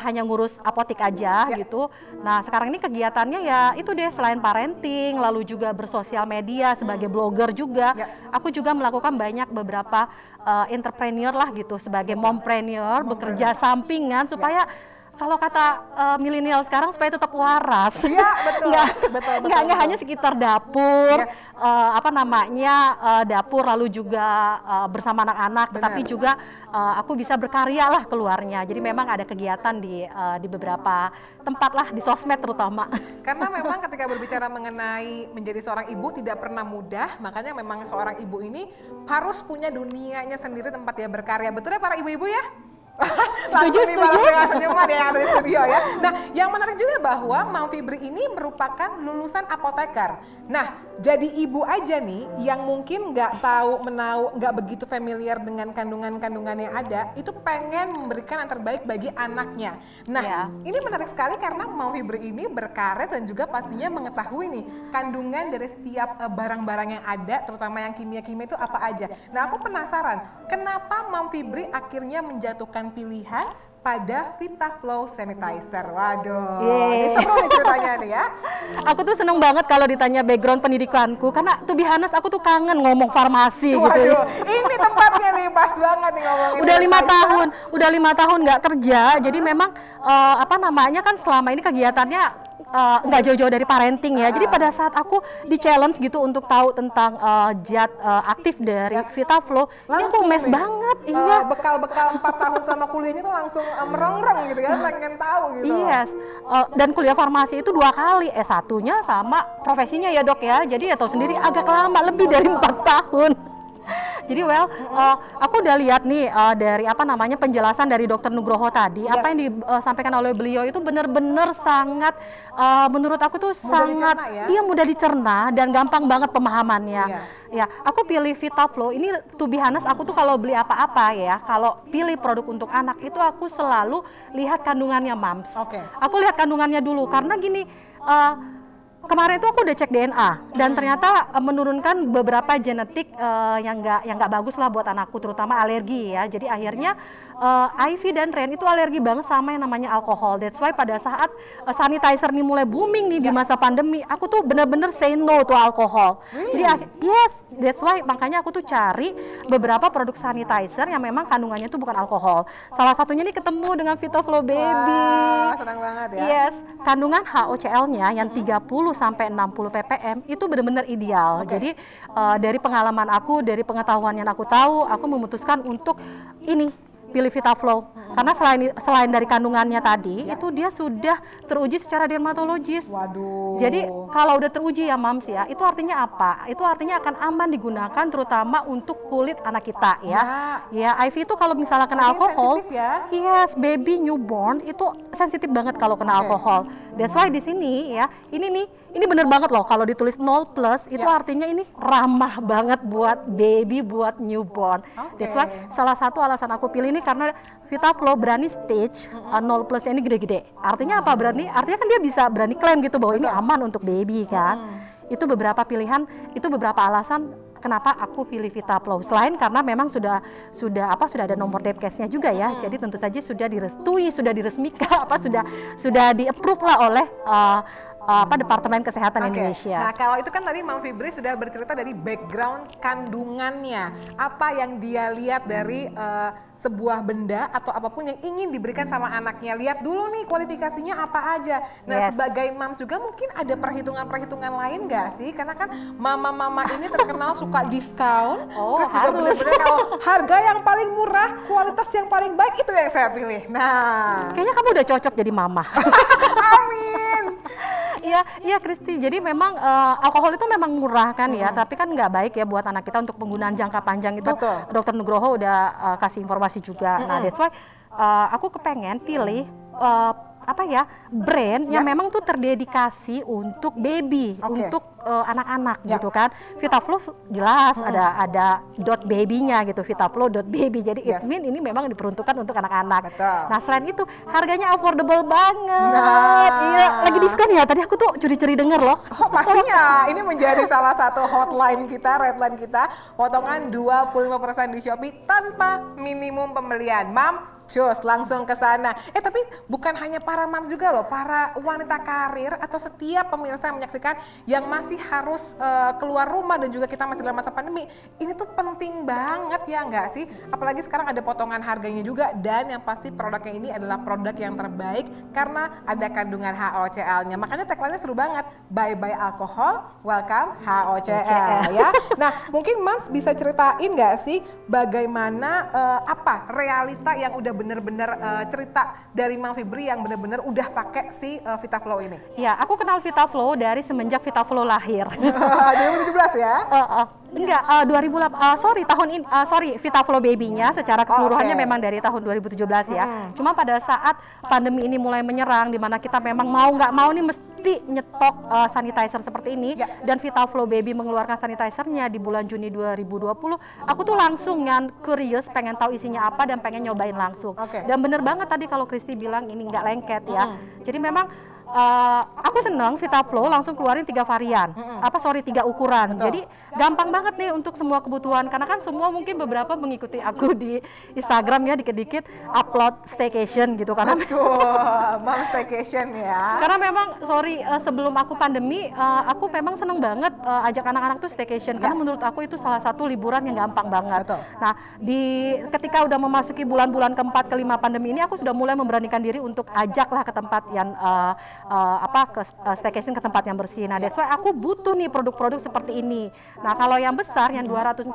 hanya ngurus apotek aja gitu. Nah, sekarang ini kegiatannya ya itu deh, selain parenting, lalu juga bersosial media sebagai blogger juga. Aku juga melakukan banyak beberapa entrepreneur lah gitu sebagai mompreneur, bekerja sampingan supaya kalau kata milenial sekarang supaya tetap waras. Iya, betul. Nggak hanya sekitar dapur, dapur lalu juga bersama anak-anak, tetapi juga aku bisa berkarya lah keluarnya. Jadi memang ada kegiatan di beberapa tempat lah, di sosmed terutama. Karena memang ketika berbicara mengenai menjadi seorang ibu tidak pernah mudah, makanya memang seorang ibu ini harus punya dunianya sendiri tempat dia berkarya. Betul ya para ibu-ibu ya? Setuju. Senyuman yang ada di studio ya. Nah, yang menarik juga bahwa Mom Fibri ini merupakan lulusan apoteker. Nah, jadi ibu aja nih yang mungkin nggak tahu nggak begitu familiar dengan kandungan-kandungan yang ada, itu pengen memberikan yang terbaik bagi anaknya. Nah, ini menarik sekali karena Mom Fibri ini berkarir dan juga pastinya mengetahui nih kandungan dari setiap barang-barang yang ada, terutama yang kimia-kimia itu apa aja. Nah, aku penasaran, kenapa Mom Fibri akhirnya menjatuhkan pilihan pada VitaFlow Sanitizer. Waduh, ini seru nih ceritanya nih ya. Aku tuh seneng banget kalau ditanya background pendidikanku, karena to be honest aku tuh kangen ngomong farmasi gitu ya. Waduh, ini tempatnya nih pas banget nih ngomongin. Udah 5 tahun nggak kerja, jadi memang kan selama ini kegiatannya nggak jauh-jauh dari parenting ya. Jadi pada saat aku di challenge gitu untuk tahu tentang zat aktif dari VitaFlow, ini aku mes banget. Iya. Bekal-bekal 4 tahun selama kuliahnya tuh langsung merongrong gitu kan, pengen tahu gitu. Yes. Dan kuliah farmasi itu 2 kali, S1-nya sama profesinya ya dok ya. Jadi ya tahu sendiri agak lama, lebih dari 4 tahun. Jadi aku udah lihat nih dari penjelasan dari Dokter Nugroho tadi, apa yang disampaikan oleh beliau itu benar-benar sangat menurut aku tuh mudah dicerna dan gampang banget pemahamannya. Ya, aku pilih VitaFlow ini to be honest, aku tuh kalau beli apa-apa ya, kalau pilih produk untuk anak itu aku selalu lihat kandungannya Mams. Aku lihat kandungannya dulu karena gini, kemarin itu aku udah cek DNA dan ternyata menurunkan beberapa genetik yang nggak bagus lah buat anakku, terutama alergi ya. Jadi akhirnya Ivy dan Ren itu alergi banget sama yang namanya alkohol. That's why pada saat sanitizer nih mulai booming nih di masa pandemi, aku tuh bener-bener say no to alkohol. Jadi yes, that's why makanya aku tuh cari beberapa produk sanitizer yang memang kandungannya tuh bukan alkohol. Salah satunya nih ketemu dengan VitaFlow Baby. Wah, senang banget ya. Yes, kandungan HOCl-nya yang 30 sampai 60 ppm itu benar-benar ideal. Jadi dari pengalaman aku, dari pengetahuan yang aku tahu, aku memutuskan untuk pilih VitaFlow karena selain dari kandungannya tadi itu dia sudah teruji secara dermatologis. Waduh. Jadi kalau udah teruji ya Mams ya, itu artinya apa? Itu artinya akan aman digunakan terutama untuk kulit anak kita ya. Ya, Ivy itu kalau misalnya kena alkohol, yes, baby newborn itu sensitif banget kalau kena alkohol. That's why di sini ya, ini bener banget loh kalau ditulis 0+ itu artinya ini ramah banget buat baby, buat newborn. That's why salah satu alasan aku pilih ini karena VitaFlow berani stage 0+ ini gede-gede. Artinya apa berani? Artinya kan dia bisa berani klaim gitu bahwa ini aman untuk baby kan. Itu beberapa pilihan, itu beberapa alasan kenapa aku pilih VitaFlow. Selain karena memang sudah ada nomor Depkesnya juga ya. Jadi tentu saja sudah direstui, sudah diresmikan, sudah di-approve lah oleh Departemen Kesehatan Oke. Indonesia. Nah, kalau itu kan tadi Mam Fibri sudah bercerita dari background kandungannya. Apa yang dia lihat dari sebuah benda atau apapun yang ingin diberikan sama anaknya. Lihat dulu nih kualifikasinya apa aja. Nah, Yes. sebagai moms juga mungkin ada perhitungan-perhitungan lain nggak sih? Karena kan mama-mama ini terkenal suka diskon. Oh, Terus juga harus. bener-bener kalau harga yang paling murah, kualitas yang paling baik itu yang saya pilih. Nah, Kayaknya kamu udah cocok jadi mama. amin. Iya, iya Kristi. Jadi memang alkohol itu memang murah kan ya, tapi kan nggak baik ya buat anak kita untuk penggunaan jangka panjang itu. Betul. Dokter Nugroho udah kasih informasi juga. Nah, that's why aku kepengen pilih brand yang memang tuh terdedikasi untuk baby, Oke. untuk anak-anak Ya. gitu kan. VitaFlow jelas ada dot baby-nya gitu, VitaFlow dot baby. Jadi Yes. it mean ini memang diperuntukkan untuk anak-anak. Betul. Nah, selain itu harganya affordable banget. Nah. Iya, lagi diskon ya. Tadi aku tuh curi-curi denger loh. Oh, pastinya ini menjadi salah satu hotline kita, redline kita, potongan 25% di Shopee tanpa minimum pembelian. Mam, cus langsung ke sana. Tapi bukan hanya para moms juga loh, para wanita karir atau setiap pemirsa yang menyaksikan yang masih harus keluar rumah dan juga kita masih dalam masa pandemi. Ini tuh penting banget ya nggak sih? Apalagi sekarang ada potongan harganya juga dan yang pasti produknya ini adalah produk yang terbaik karena ada kandungan HOCl-nya. Makanya tagline-nya seru banget. Bye bye alkohol, welcome HOCl ya. Nah, mungkin Moms bisa ceritain nggak sih bagaimana realita yang udah bener-bener cerita dari Mam Fibri yang bener-bener udah pakai si VitaFlow ini? Ya, aku kenal VitaFlow dari semenjak VitaFlow lahir. 2017 ya? Enggak, 2008, VitaFlow baby-nya secara keseluruhannya oke. memang dari tahun 2017 ya. Cuma pada saat pandemi ini mulai menyerang, di mana kita memang mau nggak mau nih mesti nyetok sanitizer seperti ini, Ya. dan VitaFlow baby mengeluarkan sanitizernya di bulan Juni 2020, aku tuh langsung curious, pengen tahu isinya apa dan pengen nyobain langsung. Oke. Dan bener banget tadi kalau Kristi bilang ini nggak lengket ya. Jadi memang aku seneng VitaFlow langsung keluarin 3 varian, 3 ukuran. Betul. Jadi gampang banget nih untuk semua kebutuhan, karena kan semua mungkin beberapa mengikuti aku di Instagram ya, dikit-dikit upload staycation gitu karena Mom staycation ya. karena memang sebelum aku pandemi aku memang seneng banget ajak anak-anak tuh staycation karena menurut aku itu salah satu liburan yang gampang banget. Betul. Nah, ketika udah memasuki bulan-bulan keempat kelima pandemi ini, aku sudah mulai memberanikan diri untuk ajaklah ke tempat yang staycation, ke tempat yang bersih. Nah, that's why aku butuh nih produk-produk seperti ini. Nah, kalau yang besar yang 245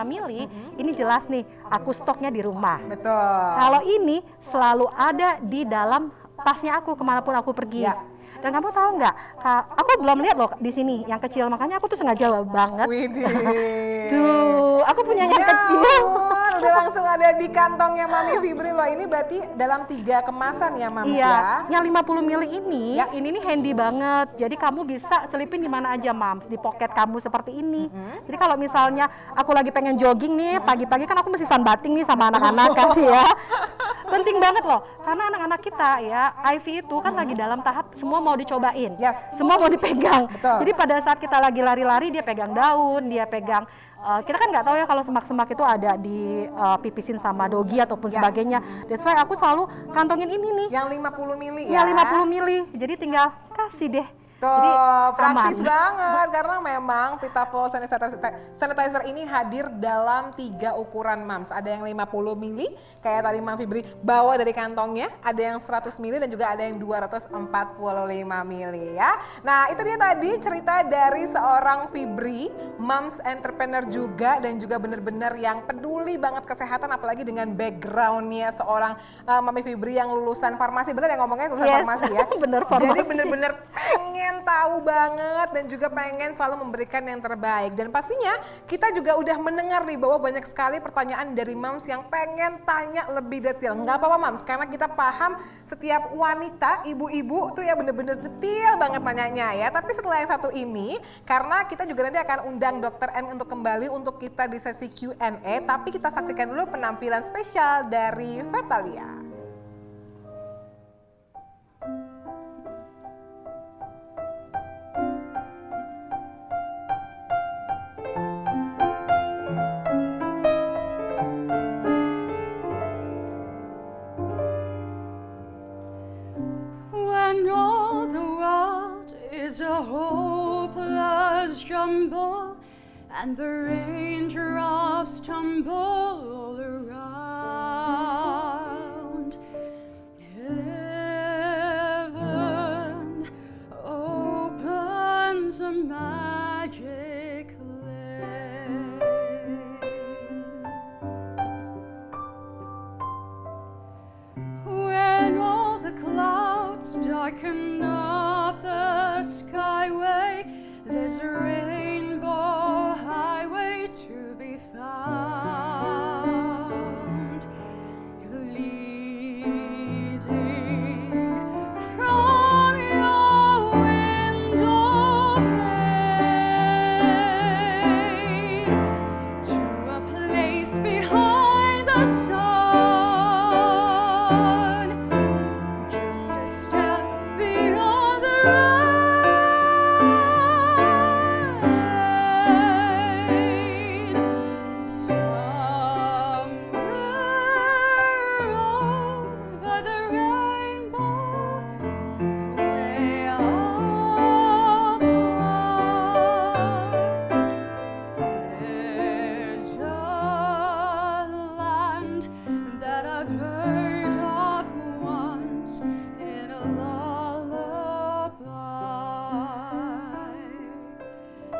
mili ini jelas nih aku stoknya di rumah. Betul. Kalau ini selalu ada di dalam tasnya aku kemanapun aku pergi. Ya. Dan kamu tahu nggak, aku belum lihat loh di sini yang kecil, makanya aku tuh sengaja banget. Widih. Tuh, aku punya yang Ya kecil. ampun, udah langsung ada di kantongnya Mami Fibri loh. Ini berarti dalam 3 kemasan ya Mams Iya, ya? yang 50 mili ini, Ya. ini nih handy banget. Jadi kamu bisa selipin di mana aja, Mams, di pocket kamu seperti ini. Jadi kalau misalnya aku lagi pengen jogging nih, pagi-pagi kan aku mesti sunbathing nih sama anak-anak kan ya. Penting banget loh, karena anak-anak kita ya, IV itu kan lagi dalam tahap semua mau dicobain, Yes. semua mau dipegang. Betul. Jadi pada saat kita lagi lari-lari, dia pegang daun, dia pegang. Kita kan nggak tahu ya kalau semak-semak itu ada di pipisin sama dogi ataupun Ya. sebagainya. That's why aku selalu kantongin ini nih. Yang 50 mili Ya ya? 50 mili, jadi tinggal kasih deh. Tuh, Jadi praktis aman. banget karena memang VitaFlow sanitizer ini hadir dalam 3 ukuran Mams. Ada yang 50 mili kayak tadi Mam Fibri bawa dari kantongnya, ada yang 100 mili dan juga ada yang 245 mili ya. Nah, itu dia tadi cerita dari seorang Fibri, Moms entrepreneur juga dan juga bener-bener yang peduli banget kesehatan apalagi dengan backgroundnya seorang Mami Fibri yang lulusan farmasi. Bener ya ngomongnya lulusan Yes, farmasi ya? bener, Jadi farmasi. bener-bener pengen tahu banget dan juga pengen selalu memberikan yang terbaik. Dan pastinya kita juga udah mendengar nih bahwa banyak sekali pertanyaan dari Moms yang pengen tanya lebih detail. Nggak apa-apa Moms, karena kita paham setiap wanita, ibu-ibu tuh ya bener-bener detail banget nanyanya ya. Tapi setelah yang satu ini, karena kita juga nanti akan undang Dr. N untuk kembali untuk kita di sesi Q&A. Tapi kita saksikan dulu penampilan spesial dari Vetalia. When all the world There's a hopeless jumble, and the raindrops tumble all around. Heaven opens a magic lane. When all the clouds darken up the skyway, there's a rainbow highway to be found, leading from your window pane to a place behind the sun, just a step beyond the rain. Somewhere over the rainbow, way above, there's a land that I've heard of once in a lullaby.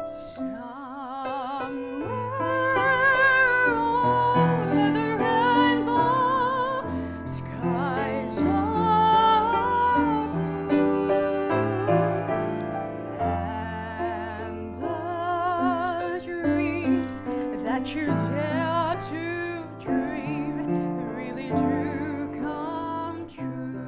Somewhere over the rainbow, skies are blue, and the dreams that you dare to dream really do come true.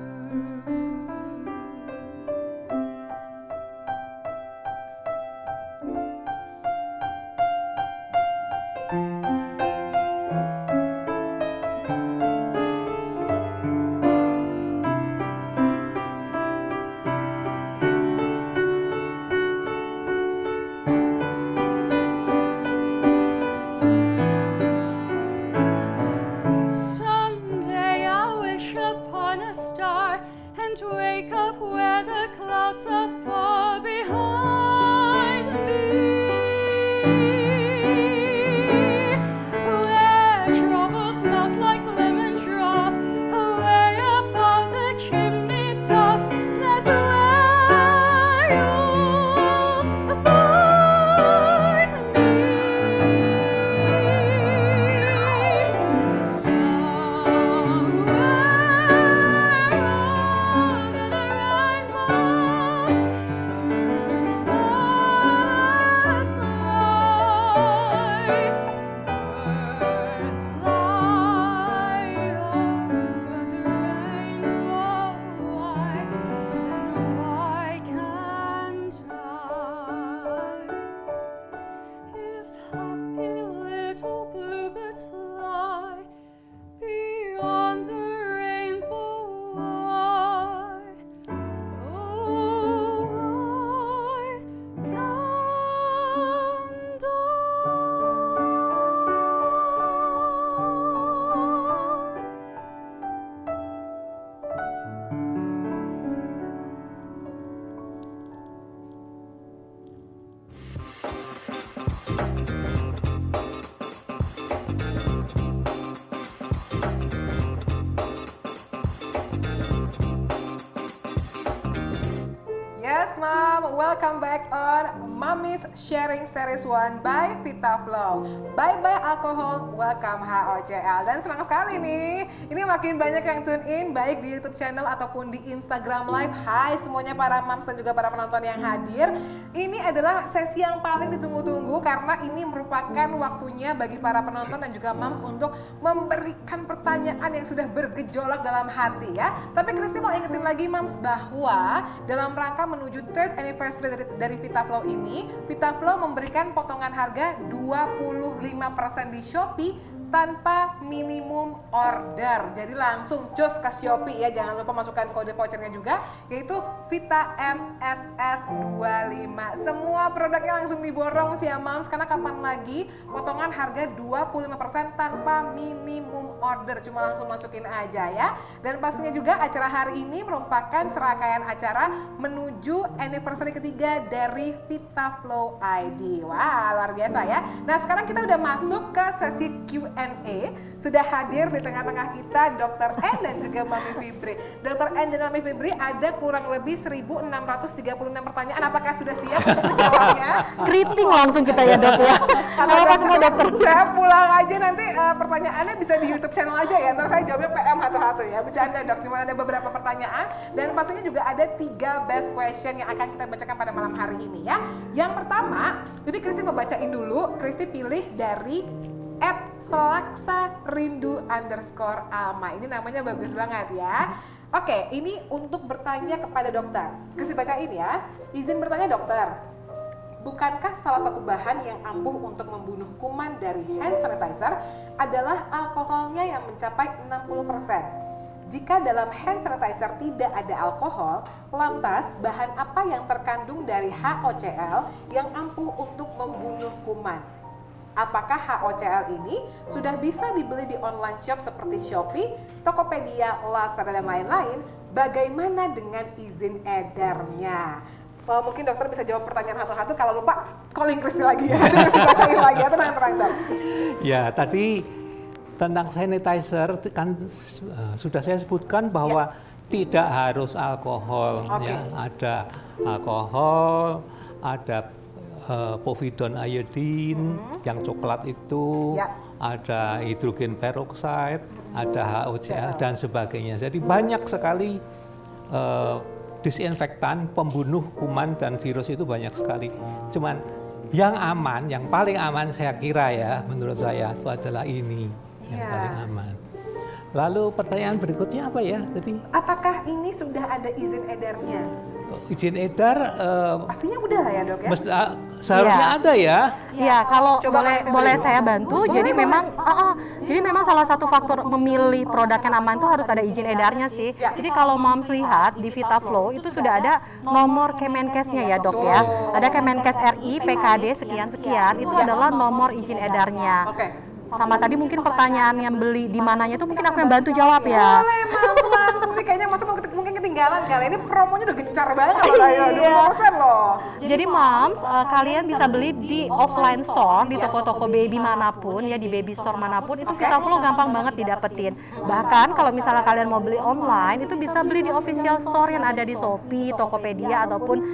Someday I'll wish upon a star and wake up where the clouds are far behind me, where troubles melt like lemon drops, way above the chimney tops. That's where you'll find me. If happy little bluebirds fly beyond the rainbow, why, oh, I can die. Yes, Mom. Welcome back on Mommy's Sharing Series 1 by VitaFlow. Bye-bye alkohol, welcome HOCL. Dan senang sekali nih, ini makin banyak yang tune in, baik di YouTube channel ataupun di Instagram Live. Hai semuanya para moms dan juga para penonton yang hadir. Ini adalah sesi yang paling ditunggu-tunggu karena ini merupakan waktunya bagi para penonton dan juga moms untuk memberikan pertanyaan yang sudah bergejolak dalam hati ya. Tapi Kristi mau ingetin lagi moms bahwa dalam rangka menuju 3rd anniversary dari VitaFlow ini, VitaFlow memberikan potongan harga 25% di Shopee tanpa minimum order. Jadi langsung cus ke Shopee ya, jangan lupa masukkan kode vouchernya juga, yaitu Vita MSS25. Semua produknya langsung diborong sih ya Moms, karena kapan lagi potongan harga 25% tanpa minimum order, cuma langsung masukin aja ya. Dan pastinya juga acara hari ini merupakan serangkaian acara menuju anniversary ketiga dari Vita Flow ID. Wah, luar biasa ya. Nah, sekarang kita udah masuk ke sesi Q&A. Sudah hadir di tengah-tengah kita Dr. N dan juga Mami Fibri. Dr. N dan Mami Fibri, ada kurang lebih 1.636 pertanyaan. Apakah sudah siap untuk menjawabnya? Keriting langsung kita ya dok ya. Apa semua dokter? Saya pulang aja nanti pertanyaannya bisa di YouTube channel aja ya. Ntar saya jawabnya PM satu-satu ya. Bercanda dok, cuma ada beberapa pertanyaan dan pastinya juga ada 3 best question yang akan kita bacakan pada malam hari ini ya. Yang pertama, jadi Kristi mau bacain dulu. Kristi pilih dari @selaksarindu_alma. Ini namanya bagus banget ya. Oke, ini untuk bertanya kepada dokter. Kristi bacain ya. Izin bertanya dokter. Bukankah salah satu bahan yang ampuh untuk membunuh kuman dari hand sanitizer adalah alkoholnya yang mencapai 60%? Jika dalam hand sanitizer tidak ada alkohol, lantas bahan apa yang terkandung dari HOCl yang ampuh untuk membunuh kuman? Apakah HOCl ini sudah bisa dibeli di online shop seperti Shopee, Tokopedia, Lazada, dan lain-lain? Bagaimana dengan izin edarnya? Mungkin dokter bisa jawab pertanyaan satu-satu, kalau lupa calling Kristi lagi ya, bacain lagi ya, tenang dok. Ya, tadi tentang sanitizer kan sudah saya sebutkan bahwa tidak harus alkohol ya, ada alkohol, ada povidone iodine yang coklat itu, ada hidrogen peroxide, ada HOCl dan sebagainya. Jadi banyak sekali disinfektan, pembunuh kuman dan virus itu banyak sekali. Cuman yang aman, yang paling aman saya kira ya, menurut saya itu adalah ini yang paling aman. Lalu pertanyaan berikutnya apa ya? Jadi apakah ini sudah ada izin edarnya? Izin edar pastinya udah lah ya dok ya? Seharusnya ada ya. Iya, kalau boleh saya bantu. Jadi memang salah satu faktor memilih produk yang aman itu harus ada izin edarnya sih. Jadi kalau Moms lihat di Vita Flow itu sudah ada nomor Kemenkesnya ya dok ya. Ada Kemenkes RI PKD sekian-sekian, itu adalah nomor izin edarnya. Sama tadi mungkin pertanyaan yang beli di mananya itu mungkin aku yang bantu jawab ya. Boleh Moms, langsung nih kayaknya Moms mungkin ketinggalan kali. Ini promonya udah gencar banget loh ya, 20% loh. Jadi Moms, kalian bisa beli di offline store, di toko-toko baby manapun ya, di baby store manapun, itu Vita Flow gampang banget didapetin. Bahkan kalau misalnya kalian mau beli online, itu bisa beli di official store yang ada di Shopee, Tokopedia, ataupun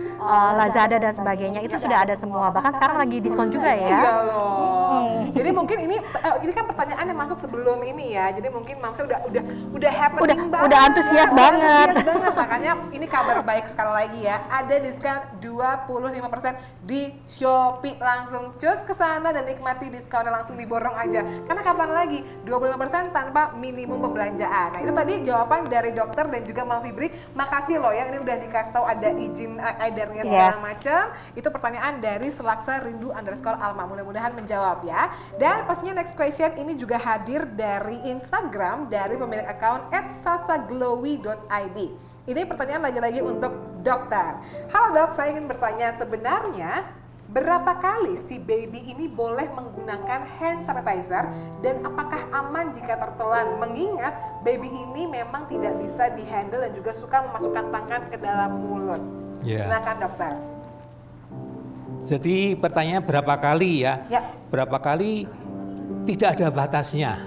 Lazada dan sebagainya. Itu sudah ada semua, bahkan sekarang lagi diskon juga ya. Iya loh. Jadi mungkin ini kan pertanyaan yang masuk sebelum ini ya. Jadi mungkin Mamsa udah happening banget. Udah antusias banget. Makanya ini kabar baik sekali lagi ya. Ada diskon 25% di Shopee. Langsung cus ke sana dan nikmati diskonnya, langsung diborong aja. Karena kapan lagi 25% tanpa minimum pembelanjaan. Nah, itu tadi jawaban dari dokter dan juga Mam Fibri. Makasih loh ya, ini udah dikasih tahu ada izin edarnya segala macam. Itu pertanyaan dari selaksarindu_alma. Mudah-mudahan menjawab ya. Dan pastinya next question ini juga hadir dari Instagram dari pemilik akun @sasaglowy.id. Ini pertanyaan lagi-lagi untuk dokter. Halo dok, saya ingin bertanya, sebenarnya berapa kali si baby ini boleh menggunakan hand sanitizer dan apakah aman jika tertelan? Mengingat baby ini memang tidak bisa dihandle dan juga suka memasukkan tangan ke dalam mulut. Silakan dokter. Jadi pertanyaannya berapa kali ya? Berapa kali tidak ada batasnya.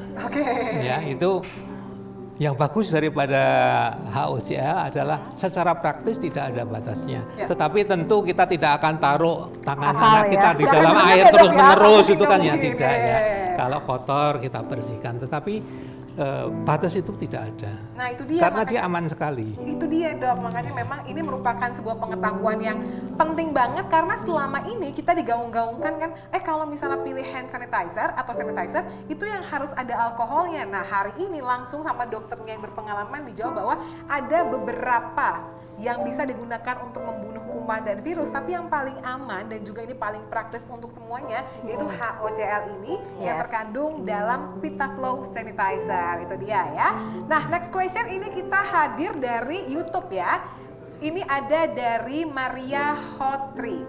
Ya, itu yang bagus daripada HOCl adalah secara praktis tidak ada batasnya. Tetapi tentu kita tidak akan taruh tangan anak kita di dalam air terus-menerus, itu kan ya tidak ya. Kalau kotor kita bersihkan. Tetapi batas itu tidak ada. Nah itu dia. Karena dia aman sekali. Itu dia dok, makanya memang ini merupakan sebuah pengetahuan yang penting banget karena selama ini kita digaung-gaungkan kan, kalau misalnya pilih hand sanitizer atau sanitizer itu yang harus ada alkoholnya. Nah hari ini langsung sama dokternya yang berpengalaman dijawab bahwa ada beberapa yang bisa digunakan untuk membunuh kuman dan virus, tapi yang paling aman dan juga ini paling praktis untuk semuanya yaitu HOCl ini yang terkandung dalam VitaFlow Sanitizer. Itu dia ya. Nah, next question ini kita hadir dari YouTube ya. Ini ada dari Maria Hotri.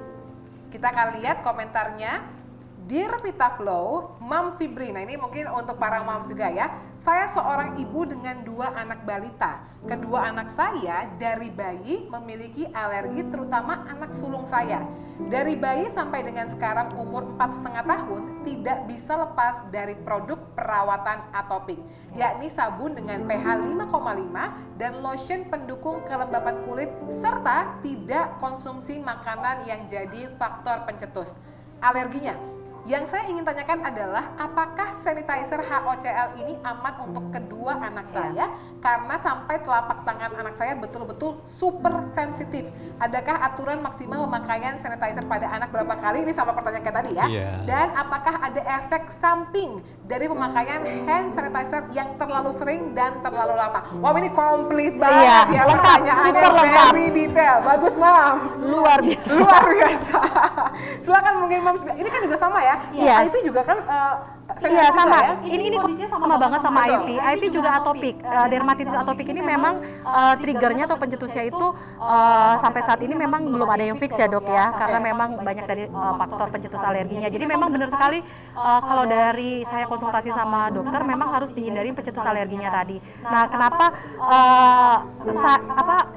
Kita akan lihat komentarnya. Dear VitaFlow, Mom Fibri. Nah ini mungkin untuk para moms juga ya. Saya seorang ibu dengan 2 anak balita. Kedua anak saya dari bayi memiliki alergi terutama anak sulung saya. Dari bayi sampai dengan sekarang umur 4,5 tahun tidak bisa lepas dari produk perawatan atopik. Yakni sabun dengan pH 5,5 dan lotion pendukung kelembapan kulit serta tidak konsumsi makanan yang jadi faktor pencetus. Alerginya. Yang saya ingin tanyakan adalah apakah sanitizer HOCl ini aman untuk kedua anak saya karena sampai telapak tangan anak saya betul-betul super sensitif. Adakah aturan maksimal pemakaian sanitizer pada anak berapa kali? Ini sama pertanyaan kayak tadi ya. Dan apakah ada efek samping dari pemakaian hand sanitizer yang terlalu sering dan terlalu lama? Wow ini komplit banget ya pertanyaannya, super lengkap. Very detail. Bagus Mam. Luar biasa. Luar biasa. Silakan mungkin Mam, ini kan juga sama ya. Yes. Ivy juga kan Iya sama. ya? Ini sama banget sama Ivy. Ivy juga atopik. Dermatitis atopik ini memang triggernya atau pencetusnya itu sampai saat ini memang belum ada yang fix ya dok ya, karena memang banyak dari faktor pencetus alerginya. Jadi memang benar sekali kalau dari saya konsultasi sama dokter memang harus dihindari pencetus alerginya tadi. Nah kenapa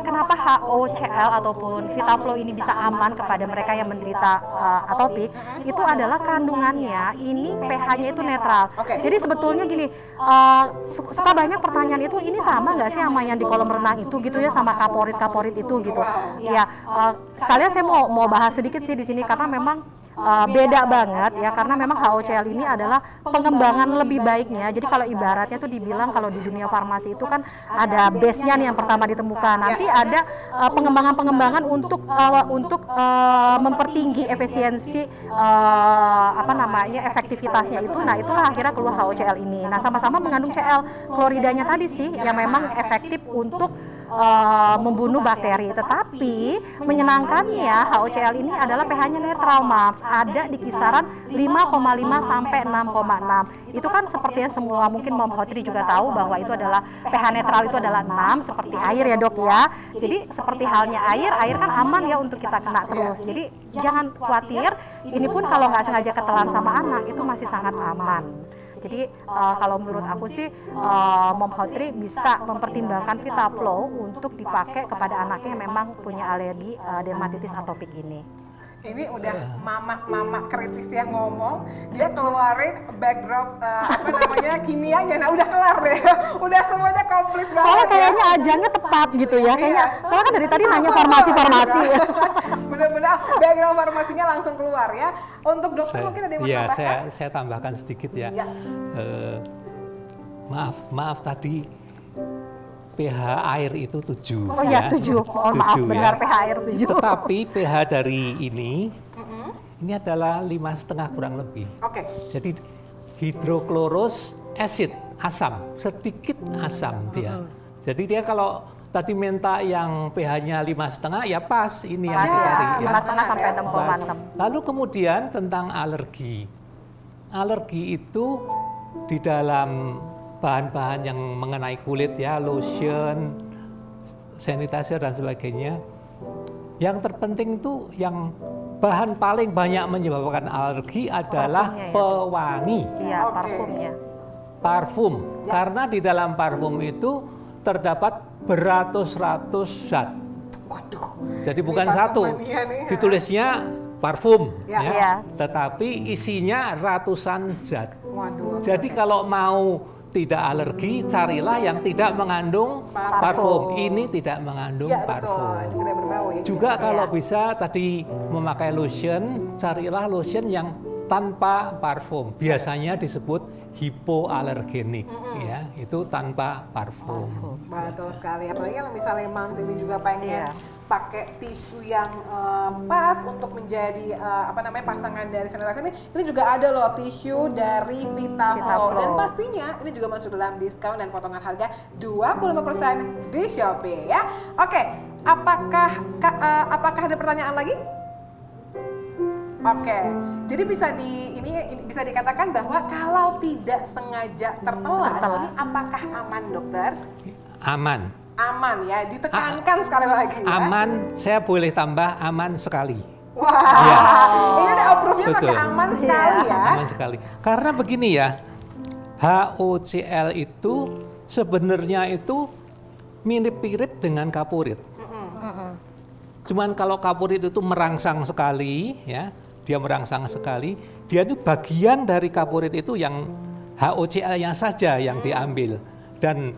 kenapa HOCl ataupun VitaFlow ini bisa aman kepada mereka yang menderita atopik? Itu adalah kandungannya ini pH-nya itu netral. Jadi sebetulnya gini, suka banyak pertanyaan itu ini sama nggak sih sama yang di kolam renang itu gitu ya, sama kaporit itu gitu. Ya sekalian saya mau bahas sedikit sih di sini karena memang beda banget ya, karena memang HOCl ini adalah pengembangan lebih baiknya. Jadi kalau ibaratnya tuh dibilang kalau di dunia farmasi itu kan ada base-nya nih yang pertama ditemukan. Nanti ada pengembangan untuk mempertinggi efisiensi efektivitasnya itu. Nah itulah akhirnya keluar HOCl ini. Nah sama-sama mengandung Cl kloridanya tadi sih yang memang efektif untuk membunuh bakteri. Tetapi menyenangkannya HOCl ini adalah pH-nya netral Mams, ada di kisaran 5,5 sampai 6,6. Itu kan seperti yang semua mungkin Mom Hotri juga tahu bahwa itu adalah pH netral itu adalah 6 seperti air ya dok ya. Jadi seperti halnya air kan aman ya untuk kita kena terus. Jadi jangan khawatir, ini pun kalau nggak sengaja ketelan sama anak itu masih sangat aman. Jadi kalau menurut aku sih Mom Hotri bisa mempertimbangkan VitaFlow untuk dipakai kepada anaknya yang memang punya alergi dermatitis atopik ini. Ini udah mama kritis yang ngomong, dia keluarin backdrop kimianya. Nah udah kelar deh, udah semuanya komplit banget. Soalnya kayaknya ajangnya tepat gitu ya, kayaknya. Soalnya kan dari tadi nanya farmasi. Bener-bener background farmasinya langsung keluar ya. Untuk dokter mungkin ada yang mau tambahkan? Iya, saya tambahkan sedikit ya. Maaf tadi pH air itu 7. Oh iya 7, mohon maaf benar pH air 7. Tetapi pH dari ini adalah 5,5 kurang lebih. Jadi hidrokloros acid, asam, sedikit asam dia. Jadi dia kalau tadi minta yang pH-nya 5,5 ya pas ini yang dicari. 5,5 sampai 6,6. Lalu kemudian tentang alergi. Alergi itu di dalam bahan-bahan yang mengenai kulit ya, lotion, sanitizer dan sebagainya. Yang terpenting itu yang bahan paling banyak menyebabkan alergi adalah pewangi. Iya, parfumnya. Parfum. Karena di dalam parfum itu terdapat beratus-ratus zat. Waduh. Jadi bukan satu. Ditulisnya parfum ya. Tetapi isinya ratusan zat. Waduh. Jadi kalau mau tidak alergi, carilah yang tidak mengandung parfum. Ini tidak mengandung parfum. Betul. Tidak berbau ya. Juga kalau bisa tadi memakai lotion, carilah lotion yang tanpa parfum. Biasanya disebut hipoalergenik, ya, itu tanpa parfum. Betul sekali. Apalagi kalau misalnya moms ini juga pengen Iya. pakai tisu yang pas untuk menjadi pasangan dari sanitizer ini juga ada loh tisu dari Vitaflo. Vitaflo. Dan pastinya ini juga masuk dalam diskon dan potongan harga 25% di Shopee ya. Oke, apakah ada pertanyaan lagi? Oke, jadi bisa dikatakan bahwa kalau tidak sengaja tertelan, ini apakah aman, dokter? Aman. Aman ya, ditekankan sekali lagi ya. Aman, saya boleh tambah aman sekali. Wah, Iya. ini ada approve-nya pakai Betul. aman sekali ya. Aman sekali. Karena begini ya, HOCl itu sebenarnya itu mirip-mirip dengan kapurit. Cuman kalau kapurit itu merangsang sekali, ya, dia merangsang sekali. Dia itu bagian dari kapurit itu yang HOCl-nya saja yang diambil, dan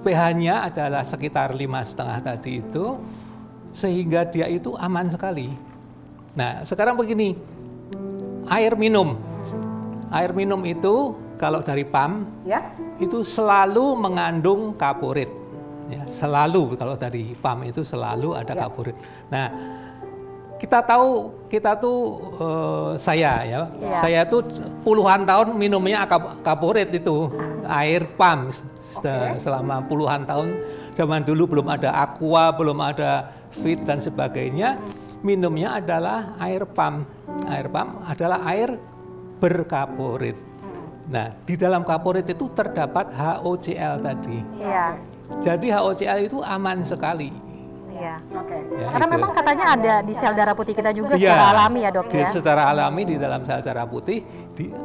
pH-nya adalah sekitar 5,5 tadi itu, sehingga dia itu aman sekali. Nah, sekarang begini, air minum itu kalau dari PAM Ya. itu selalu mengandung kapurit. Ya, selalu kalau dari PAM itu selalu ada Ya. kapurit. Nah, saya tuh puluhan tahun minumnya kapurit itu, air PAM. Selama puluhan tahun, zaman dulu belum ada Aqua, belum ada Fit dan sebagainya, minumnya adalah air PAM. Air PAM adalah air berkapurit. Nah, di dalam kapurit itu terdapat HOCl tadi. Iya. Jadi HOCl itu aman sekali. Iya. Oke. Ya, Karena itu. memang katanya ada di sel darah putih kita juga Iya, secara alami ya, Dok ya. Secara alami di dalam sel darah putih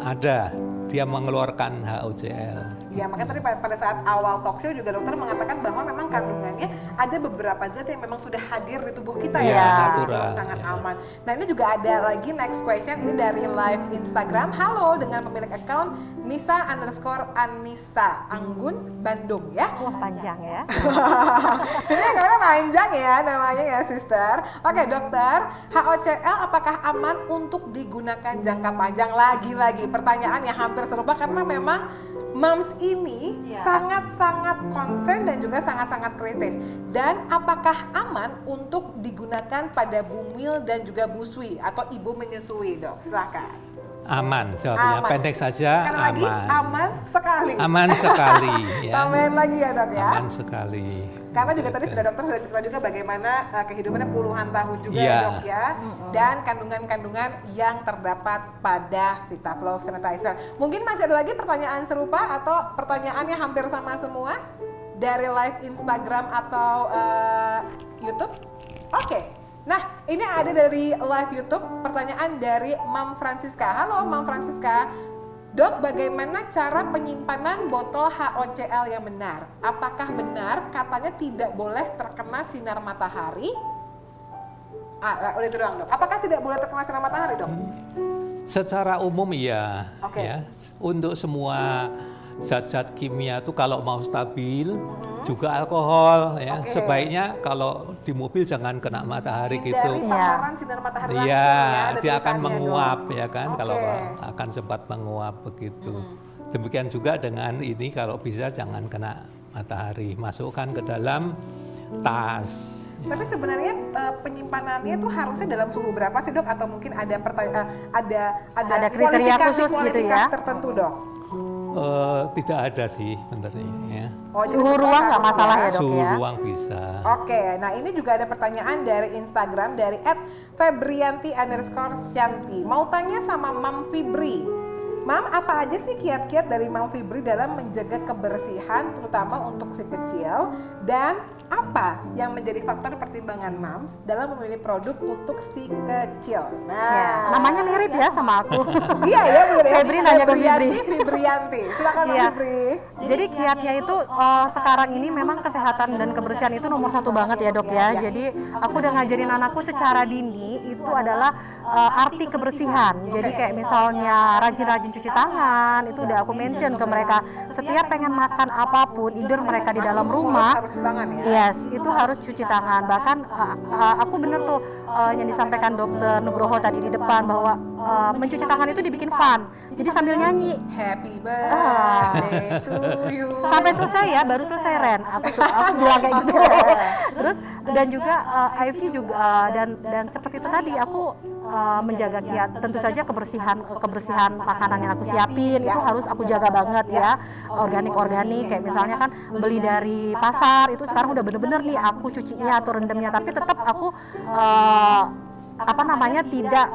ada dia mengeluarkan HOCl. Ya, makanya tadi pada saat awal talk show juga dokter mengatakan bahwa memang kandungannya ada beberapa zat yang memang sudah hadir di tubuh kita Iya, ya, natural, sangat ya. aman. Nah, ini juga ada lagi next question, ini dari live Instagram. Halo, dengan pemilik account Nisa_Anissa Anggun Bandung ya. Wah, panjang ya. Ini karena panjang ya namanya ya, sister. Oke, dokter, HOCl apakah aman untuk digunakan jangka panjang? Lagi-lagi pertanyaan yang hampir serupa karena memang moms ini sangat-sangat concern dan juga sangat-sangat kritis. Dan apakah aman untuk digunakan pada bumil dan juga busui atau ibu menyusui, dok? Silakan. Aman, jawabnya Aman. pendek saja, Sekali lagi, aman. aman sekali. Aman sekali, ya. Tambahin lagi ya, dok ya. Aman sekali. Karena juga tadi dokter sudah cerita juga bagaimana kehidupannya puluhan tahun juga Iya. ya, dok ya. Dan kandungan-kandungan yang terdapat pada Vitaflo Sanitizer. Mungkin masih ada lagi pertanyaan serupa atau pertanyaan yang hampir sama semua dari live Instagram atau YouTube? Oke. Nah, ini ada dari live YouTube pertanyaan dari Mam Francisca. Halo Mam Francisca. Dok, bagaimana cara penyimpanan botol HOCl yang benar? Apakah benar katanya tidak boleh terkena sinar matahari? Udah itu doang, dok. Apakah tidak boleh terkena sinar matahari, dok? Secara umum iya, Oke. ya. Untuk semua zat-zat kimia itu kalau mau stabil, juga alkohol, ya. Oke. Sebaiknya kalau di mobil jangan kena matahari gitu. Hindari paparan sinar matahari langsung Iya, ya. Ada dia akan tulisannya, menguap dok. ya kan, Oke. kalau akan cepat menguap begitu. Demikian juga dengan ini, kalau bisa jangan kena matahari, masukkan ke dalam tas. Tapi sebenarnya penyimpanannya itu harusnya dalam suhu berapa sih, dok? Atau mungkin ada Ada kriteria khusus gitu ya? tertentu, dok? Tidak ada sih sebenarnya. Ya. Oh, jadi Suhu tetap ruang nggak harus masalah ya, Dok Suhu ya? ruang bisa. Oke, nah ini juga ada pertanyaan dari Instagram dari @febrianti_syanti. Mau tanya sama Mam Fibri. Mam, apa aja sih kiat-kiat dari Mam Fibri dalam menjaga kebersihan terutama untuk si kecil, dan apa yang menjadi faktor pertimbangan Mams dalam memilih produk untuk si kecil? Ya, namanya mirip ya sama aku. Iya ya, benar ya. Febri nanya ke Fibri. Fibrianti. Silakan Mam Iya. Fibri. Jadi kiatnya itu sekarang ini memang kesehatan dan kebersihan itu nomor satu banget ya, Dok ya. Jadi aku udah ngajarin anakku secara dini itu adalah arti kebersihan. Jadi kayak misalnya rajin-rajin cuci tangan, itu udah aku mention ke mereka. Setiap pengen makan apapun, either mereka di dalam rumah, Harus cuci tangan ya. yes, itu harus cuci tangan. Bahkan aku bener tuh yang disampaikan Dokter Nugroho tadi di depan bahwa mencuci tangan itu dibikin fun. Jadi sambil nyanyi. Happy birthday to you. Sampai selesai ya, baru selesai Ren. Aku bilang kayak gitu. Terus dan juga Ivy juga dan seperti itu tadi aku menjaga kiat. Tentu saja kebersihan makanan yang aku siapin itu harus aku jaga banget ya. Organik kayak misalnya kan beli dari pasar itu sekarang udah bener-bener nih aku cucinya atau rendamnya, tapi tetap aku tidak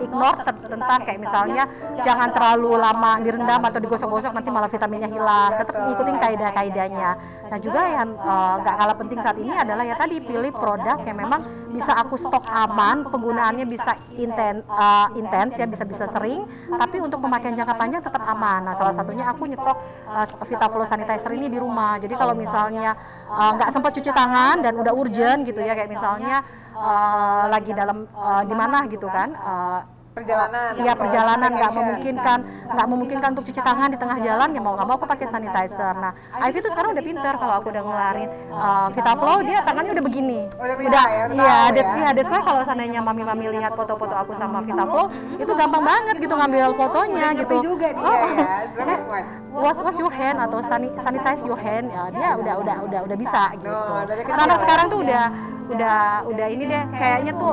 ignore tentang kayak misalnya jangan terlalu lama direndam atau digosok-gosok nanti malah vitaminnya hilang. Tetap ngikutin kaidah-kaidahnya. Nah juga yang nggak kalah penting saat ini adalah ya tadi pilih produk yang memang bisa aku stok aman, penggunaannya bisa intens ya, bisa sering, tapi untuk pemakaian jangka panjang tetap aman. Nah salah satunya aku nyetok VitaFlow sanitizer ini di rumah. Jadi kalau misalnya nggak sempat cuci tangan dan udah urgent gitu ya, kayak misalnya lagi dalam di mana gitu kan, perjalanan nggak memungkinkan untuk cuci tangan di tengah jalan, ya mau nggak mau aku pakai sanitizer. Nah Ivy tuh sekarang udah pinter, kalau aku udah ngeluarin VitaFlow dia tangannya udah begini, that's why kalau seandainya mami lihat foto-foto aku sama VitaFlow itu gampang banget gitu ngambil fotonya gitu. Juga dia wash your hand atau sanitize your hand, ya dia udah bisa gitu. Anak sekarang tuh udah ini deh, kayaknya tuh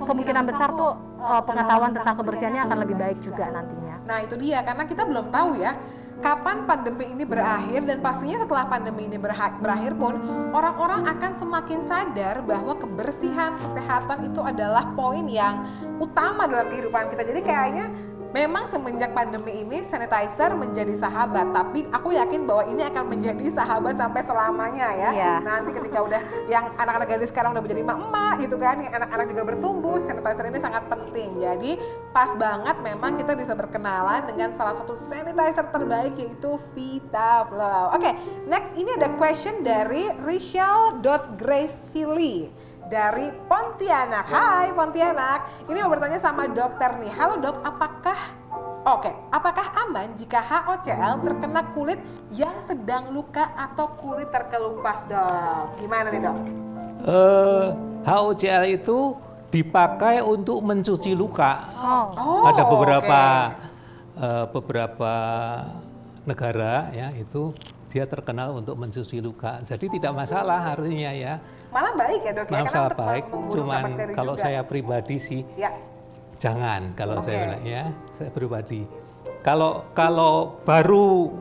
kemungkinan besar tuh pengetahuan tentang kebersihannya akan lebih baik juga nantinya. Nah itu dia, karena kita belum tahu ya kapan pandemi ini berakhir, dan pastinya setelah pandemi ini berakhir pun orang-orang akan semakin sadar bahwa kebersihan, kesehatan itu adalah poin yang utama dalam kehidupan kita. Jadi kayaknya memang semenjak pandemi ini sanitizer menjadi sahabat, tapi aku yakin bahwa ini akan menjadi sahabat sampai selamanya ya. Iya. Nanti ketika udah yang anak-anak gadis sekarang udah menjadi emak-emak gitu kan, yang anak-anak juga bertumbuh, sanitizer ini sangat penting. Jadi pas banget memang kita bisa berkenalan dengan salah satu sanitizer terbaik yaitu VitaFlow. Oke, next ini ada question dari Rachel.Gracily dari Pontianak. Hai Pontianak, ini mau bertanya sama dokter nih. Halo dok, apakah aman jika HOCl terkena kulit yang sedang luka atau kulit terkelupas dok? Gimana nih dok? HOCl itu dipakai untuk mencuci luka. Ada beberapa negara ya itu dia terkenal untuk mencuci luka. Jadi tidak masalah artinya ya. Malah baik ya dok ya? Masalah baik, cuman kalau juga. saya pribadi sih jangan kalau saya bilang ya, saya pribadi. Kalau baru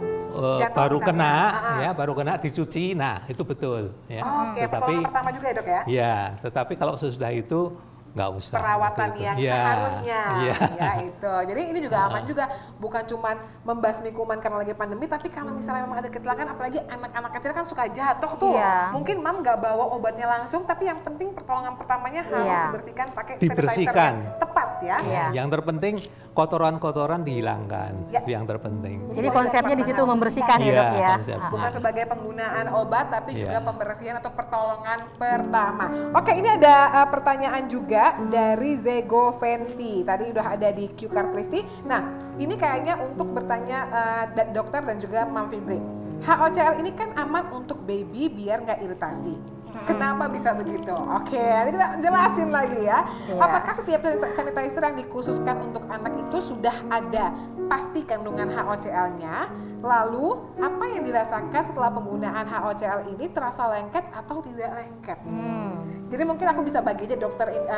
kena ya, baru kena dicuci, nah itu betul ya. Tetapi pertama juga ya dok ya? Ya, tetapi kalau sesudah itu nggak usah. Perawatan gitu. yang seharusnya, ya itu. Jadi ini juga aman juga, bukan cuma membasmi kuman karena lagi pandemi, tapi kalau misalnya memang ada kecelakaan, apalagi anak-anak kecil kan suka jatuh tuh. Mungkin mam nggak bawa obatnya langsung, tapi yang penting pertolongan pertamanya harus dibersihkan pakai sanitizer yang tepat ya. Yang terpenting kotoran-kotoran dihilangkan, itu yang terpenting. Jadi konsepnya di situ membersihkan ya dok ya. Bukan sebagai penggunaan obat, tapi juga pembersihan atau pertolongan pertama. Oke, ini ada pertanyaan juga dari Zego Venti. Tadi udah ada di Q Card Kristi. Nah, ini kayaknya untuk bertanya dokter dan juga Mam Fibri. HOCl ini kan aman untuk baby biar nggak iritasi. Kenapa bisa begitu? Oke, ini kita jelasin lagi ya. Apakah setiap sanitizer yang dikhususkan untuk anak itu sudah ada pasti kandungan HOCl-nya? Lalu, apa yang dirasakan setelah penggunaan HOCl ini, terasa lengket atau tidak lengket? Jadi mungkin aku bisa bagi aja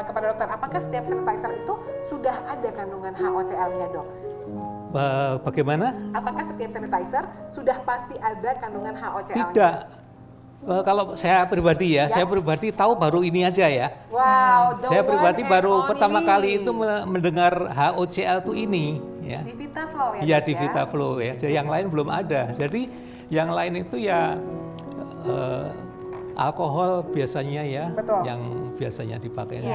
kepada dokter, apakah setiap sanitizer itu sudah ada kandungan HOCl-nya dok? Bagaimana? Apakah setiap sanitizer sudah pasti ada kandungan HOCl-nya? Tidak. Kalau saya pribadi saya pribadi tahu baru ini aja ya. Wow, saya pribadi baru pertama kali itu mendengar HOCl itu ini ya. Di VitaFlow ya? Iya di VitaFlow ya. Yang lain belum ada. Jadi yang lain itu ya alkohol biasanya ya. Betul. Yang biasanya dipakai.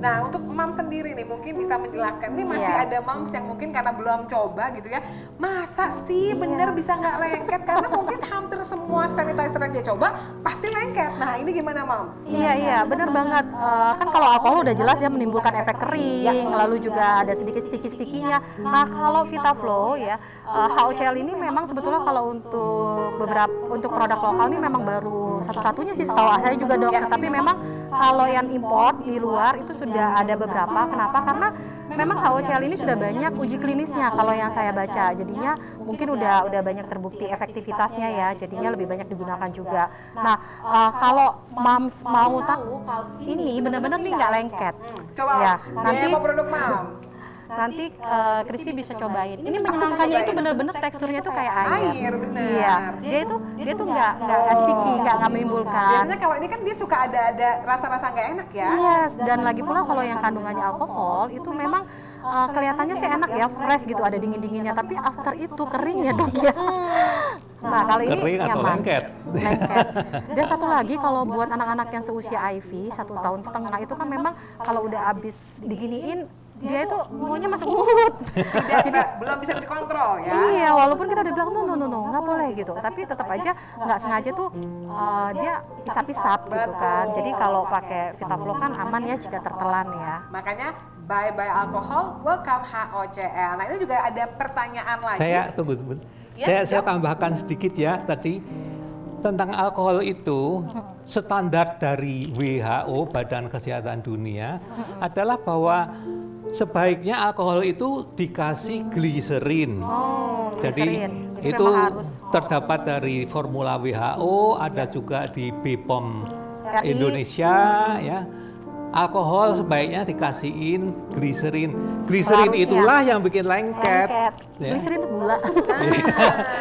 Nah untuk mam sendiri nih mungkin bisa menjelaskan, ini masih ada mams yang mungkin karena belum coba gitu ya, masa sih bener bisa nggak lengket, karena mungkin hampir semua sanitizer yang dia coba pasti lengket. Nah ini gimana mams? Iya bener banget, kan kalau alkohol udah jelas ya menimbulkan efek kering, lalu juga ada sedikit sticky-stickinya. Nah kalau VitaFlow ya, HOCl ini memang sebetulnya kalau untuk produk lokal ini memang baru satu-satunya satu-satunya sih setahu saya juga dok. Tapi memang kalau yang import di luar itu sudah ada beberapa. Kenapa? Karena memang HOCl ini sudah banyak uji klinisnya kalau yang saya baca. Jadinya mungkin udah banyak terbukti efektivitasnya ya. Jadinya lebih banyak digunakan juga. Nah, kalau moms mau tahu ini benar-benar nih nggak lengket. Coba Ya, nanti demo produk mam. nanti Kristi bisa cobain. Ini menyenangkannya itu benar-benar teksturnya tuh kayak air. Air, benar. Iya, dia tuh nggak sticky, nggak menimbulkan. Biasanya kalau ini kan dia suka ada rasa-rasa nggak enak ya. Yes, dan lagi pula kalau yang kandungannya alkohol itu memang kelihatannya sih enak ya, fresh gitu, ada dingin-dinginnya. Tapi after itu kering ya dok ya. Nah kalau ini Kering atau nyaman. lengket? Lengket. Dan satu lagi kalau buat anak-anak yang seusia Ivy 1,5 tahun itu kan memang kalau udah habis diginiin dia itu maunya masuk mulut. Belum bisa dikontrol ya. Iya, walaupun kita udah bilang no, nggak boleh gitu, tapi tetap aja nggak sengaja tuh dia isap-isap gitu kan. Jadi kalau pakai Vitaflo kan aman ya jika tertelan ya. Makanya bye alkohol, welcome HOCl. Nah ini juga ada pertanyaan lagi. Saya tunggu sebentar. Ya, Saya tambahkan sedikit ya tadi tentang alkohol itu standar dari WHO Badan Kesehatan Dunia adalah bahwa sebaiknya alkohol itu dikasih gliserin. Oh, Jadi gliserin. Jadi itu memang harus terdapat dari formula WHO, ada juga di BPOM RI. Indonesia ya. Alkohol sebaiknya dikasihin gliserin. Gliserin Pelarutnya. itulah yang bikin lengket. Ya. Gliserin itu gula.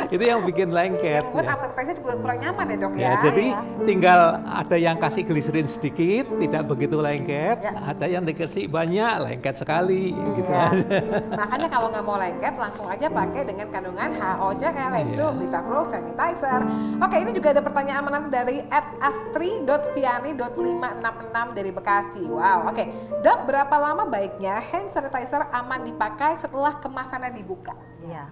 Itu yang bikin lengket. Yang buat ya. aftertaste juga kurang nyaman ya dok Ya, ya. jadi tinggal ada yang kasih gliserin sedikit, tidak begitu lengket. Ada yang dikasih banyak, lengket sekali. Gitu. Makanya kalau nggak mau lengket langsung aja pakai dengan kandungan HOCl yaitu Vitaflo Sanitizer. Oke, ini juga ada pertanyaan menarik dari @astri.viani.566 dari Bekasi. Wow, oke. Dok, berapa lama baiknya hand sanitizer aman dipakai setelah kemasannya dibuka? Iya.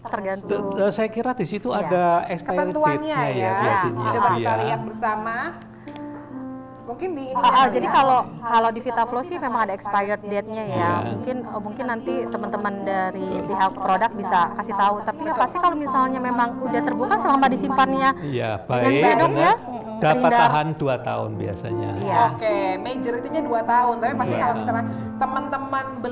Tergantung. Saya kira di situ Iya. ada expiry Ketentuannya date-nya ya. biasanya. Coba kita Iya. lihat bersama. Mungkin di ini. Jadi kalau di Vitaflo sih memang ada expired date-nya ya. Iya. Mungkin nanti teman-teman dari pihak produk bisa kasih tahu. Tapi ya pasti kalau misalnya memang udah terbuka selama disimpannya Iya, dengan baik. baik Dengan dapat terhindar. tahan 2 tahun biasanya. Iya. Oke, majority-nya 2 tahun. Tapi pasti kalau misalnya teman-teman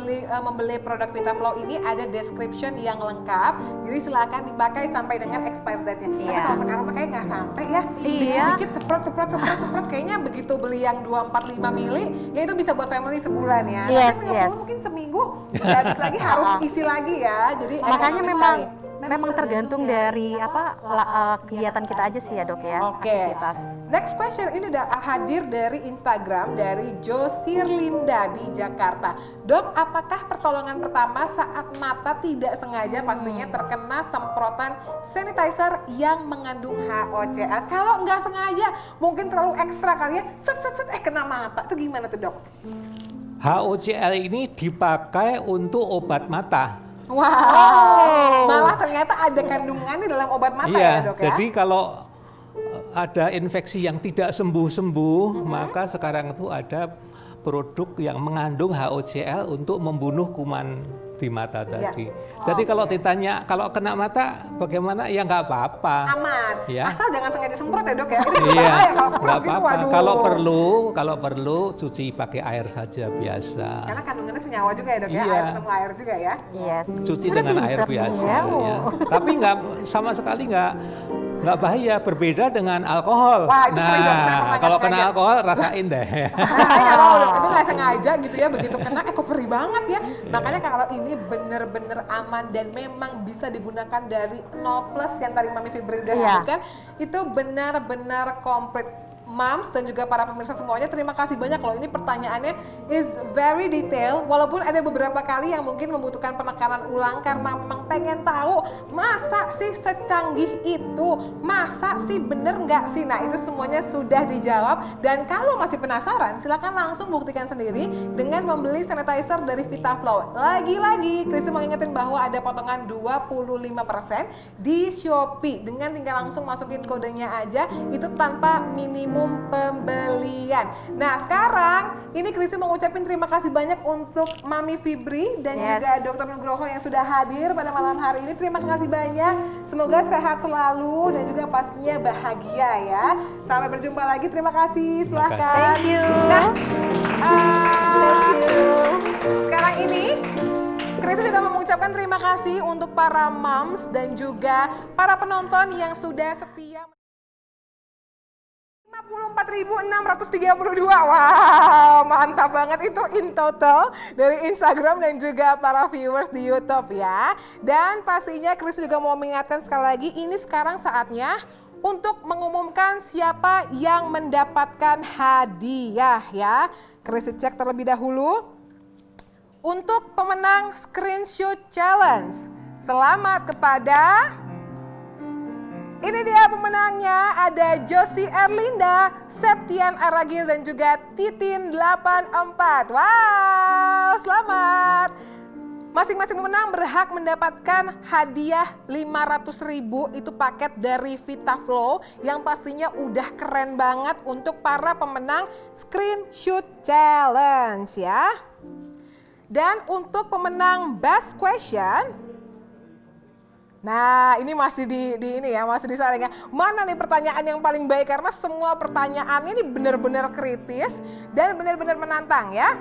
membeli produk Vitaflo ini ada description yang lengkap. Jadi silakan dipakai sampai dengan expired date-nya. Tapi Iya. kalau sekarang pakai nggak sampai ya. Iya. Dikit-dikit semprot. Kayaknya begitu beli yang 245 mili, ya itu bisa buat family sebulan ya. Yes, Tapi 50 yes. mungkin seminggu udah habis lagi harus isi lagi ya. Jadi Makanya ekonomis memang tergantung dari kegiatan kita aja sih ya dok ya. Oke. Aktivitas. Next question ini udah hadir dari Instagram dari Josirlinda di Jakarta. Dok, apakah pertolongan pertama saat mata tidak sengaja pastinya terkena semprotan sanitizer yang mengandung HOCl? Kalau nggak sengaja, mungkin terlalu ekstra kali ya, set kena mata. Itu gimana tuh dok? HOCl ini dipakai untuk obat mata. Wow, malah ternyata ada kandungan di dalam obat mata ya dok ya? Jadi kalau ada infeksi yang tidak sembuh-sembuh, maka sekarang itu ada produk yang mengandung HOCl untuk membunuh kuman di mata tadi. Jadi kalau ditanya, kalau kena mata bagaimana? Ya nggak apa-apa. Aman, Ya. asal jangan sengaja semprot ya dok ya? Ini Iya, bahaya kalau nggak gitu, apa-apa. waduh. Kalau perlu cuci pakai air saja biasa. Karena kandungannya senyawa juga ya dok ya, Iya. air ketemu air juga ya. Yes. Cuci Udah dengan air pinter nih biasa. ya. Ya. Tapi nggak sama sekali nggak bahaya, berbeda dengan alkohol. Wah, itu perih banget, kenapa nggak Kalau kena sengaja? alkohol rasain deh. Nah, kalau dok itu nggak sengaja gitu ya, begitu kena kok perih banget ya. Makanya kalau ini bener-bener aman dan memang bisa digunakan dari 0+ yang tadi Mami Fibri udah Iya. sebutkan, itu benar-benar komplit. Moms dan juga para pemirsa semuanya, terima kasih banyak loh. Ini pertanyaannya is very detail, walaupun ada beberapa kali yang mungkin membutuhkan penekanan ulang karena memang pengen tahu masa sih secanggih itu, masa sih bener nggak sih. Nah itu semuanya sudah dijawab, dan kalau masih penasaran silakan langsung buktikan sendiri dengan membeli sanitizer dari Vitaflo. Lagi-lagi Kristi mau ingetin bahwa ada potongan 25% di Shopee, dengan tinggal langsung masukin kodenya aja, itu tanpa minimum minimum pembelian. Nah sekarang ini Christy mau ngucapin terima kasih banyak untuk Mami Fibri dan juga Dr. Nugroho yang sudah hadir pada malam hari ini. Terima kasih banyak. Semoga sehat selalu dan juga pastinya bahagia ya. Sampai berjumpa lagi. Terima kasih. Silahkan. Thank you. Nah, sekarang ini Christy juga mengucapkan terima kasih untuk para moms dan juga para penonton yang sudah setia. 54.632. Wow, mantap banget itu in total dari Instagram dan juga para viewers di YouTube ya. Dan pastinya Christy juga mau mengingatkan sekali lagi, ini sekarang saatnya untuk mengumumkan siapa yang mendapatkan hadiah ya. Christy cek terlebih dahulu. Untuk pemenang Screenshot Challenge, selamat kepada, ini dia pemenangnya, ada Josie Erlinda, Septian Aragil dan juga Titin 84. Wow, selamat. Masing-masing pemenang berhak mendapatkan hadiah 500.000, itu paket dari VitaFlow yang pastinya udah keren banget untuk para pemenang Screenshot Challenge ya. Dan untuk pemenang Best Question, nah ini masih di ini ya, masih disaring ya. Mana nih pertanyaan yang paling baik, karena semua pertanyaan ini benar-benar kritis dan benar-benar menantang ya.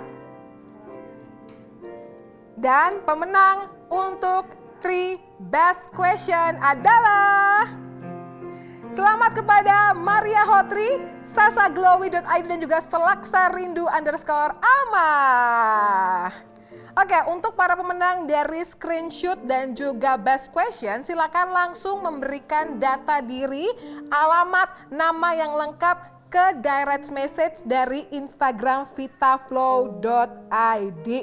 Dan pemenang untuk 3 Best Question adalah, selamat kepada Maria Hotri, sasaglowy.id dan juga selaksarindu_alma. Oke, untuk para pemenang dari Screenshot dan juga Best Question, silakan langsung memberikan data diri, alamat, nama yang lengkap ke direct message dari Instagram vitaflow.id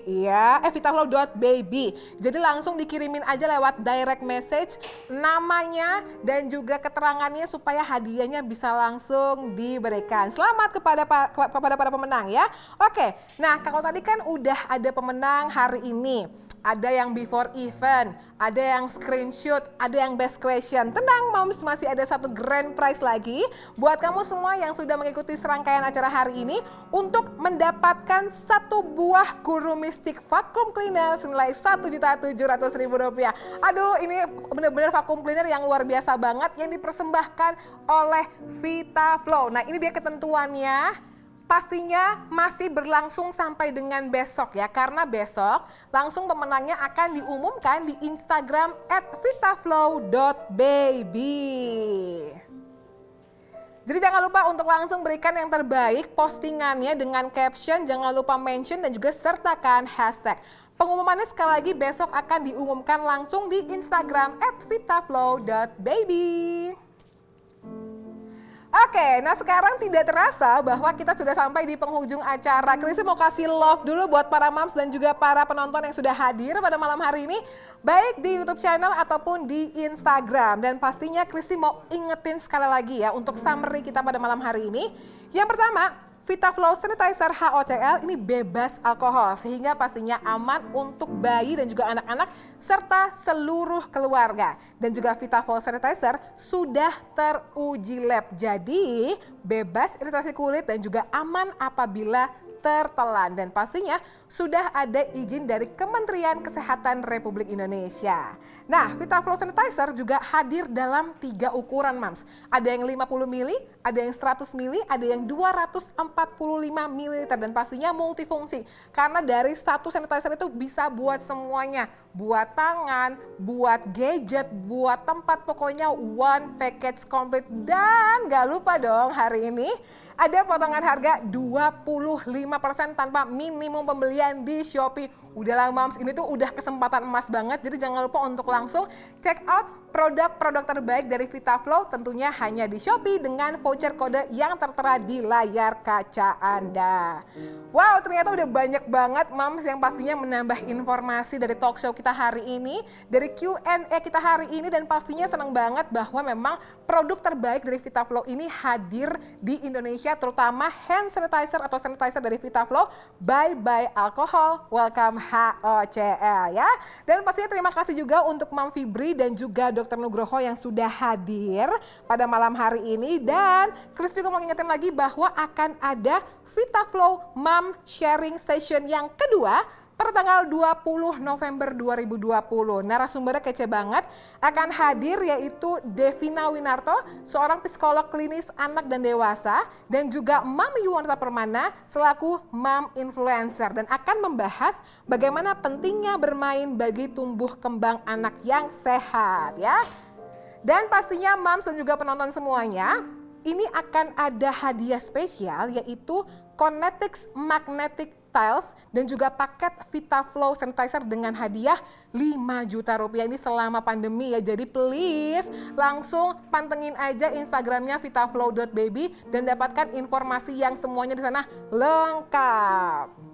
ya, vitaflow.baby. Jadi langsung dikirimin aja lewat direct message namanya dan juga keterangannya supaya hadiahnya bisa langsung diberikan. Selamat kepada para pemenang ya. Oke, nah kalau tadi kan udah ada pemenang hari ini. Ada yang before event, ada yang screenshot, ada yang best question. Tenang moms, masih ada satu grand prize lagi buat kamu semua yang sudah mengikuti serangkaian acara hari ini untuk mendapatkan satu buah guru mistik vacuum cleaner senilai Rp1.700.000. Aduh, ini benar-benar vacuum cleaner yang luar biasa banget yang dipersembahkan oleh VitaFlow. Nah, ini dia ketentuannya. Pastinya masih berlangsung sampai dengan besok ya, karena besok langsung pemenangnya akan diumumkan di Instagram @vitaflow.baby. Jadi jangan lupa untuk langsung berikan yang terbaik postingannya dengan caption, jangan lupa mention dan juga sertakan hashtag. Pengumumannya sekali lagi besok akan diumumkan langsung di Instagram @vitaflow.baby. Oke, nah sekarang tidak terasa bahwa kita sudah sampai di penghujung acara. Christy mau kasih love dulu buat para moms dan juga para penonton yang sudah hadir pada malam hari ini, baik di YouTube channel ataupun di Instagram. Dan pastinya Christy mau ingetin sekali lagi ya untuk summary kita pada malam hari ini. Yang pertama, VitaFlow Sanitizer HOCl ini bebas alkohol sehingga pastinya aman untuk bayi dan juga anak-anak serta seluruh keluarga. Dan juga VitaFlow Sanitizer sudah teruji lab, jadi bebas iritasi kulit dan juga aman apabila tertelan. Dan pastinya sudah ada izin dari Kementerian Kesehatan Republik Indonesia. Nah, VitaFlow Sanitizer juga hadir dalam 3 ukuran moms. Ada yang 50 ml, ada yang 100 ml, ada yang 245 ml dan pastinya multifungsi. Karena dari satu sanitizer itu bisa buat semuanya. Buat tangan, buat gadget, buat tempat, pokoknya one package complete. Dan gak lupa dong hari ini ada potongan harga 25% tanpa minimum pembelian di Shopee. Udahlah moms, ini tuh udah kesempatan emas banget. Jadi jangan lupa untuk langsung check out produk-produk terbaik dari VitaFlow tentunya hanya di Shopee dengan voucher kode yang tertera di layar kaca Anda. Wow, ternyata udah banyak banget moms yang pastinya menambah informasi dari talk show kita kita hari ini, dari Q&A kita hari ini, dan pastinya senang banget bahwa memang produk terbaik dari VitaFlow ini hadir di Indonesia, terutama hand sanitizer atau sanitizer dari VitaFlow by Alcohol Welcome HOCL ya. Dan pastinya terima kasih juga untuk Mam Fibri dan juga Dr. Nugroho yang sudah hadir pada malam hari ini. Dan Chris juga mau ingetin lagi bahwa akan ada VitaFlow Mom Sharing Session yang kedua pada tanggal 20 November 2020. Narasumbernya kece banget, akan hadir yaitu Devina Winarto, seorang psikolog klinis anak dan dewasa, dan juga Mam Yuwanita Permana selaku Mom Influencer, dan akan membahas bagaimana pentingnya bermain bagi tumbuh kembang anak yang sehat ya. Dan pastinya Moms dan juga penonton semuanya, ini akan ada hadiah spesial yaitu Connetix Magnetic Tiles dan juga paket VitaFlow Sanitizer dengan hadiah 5 juta rupiah ini selama pandemi ya. Jadi please langsung pantengin aja Instagramnya vitaflow.baby dan dapatkan informasi yang semuanya di sana lengkap.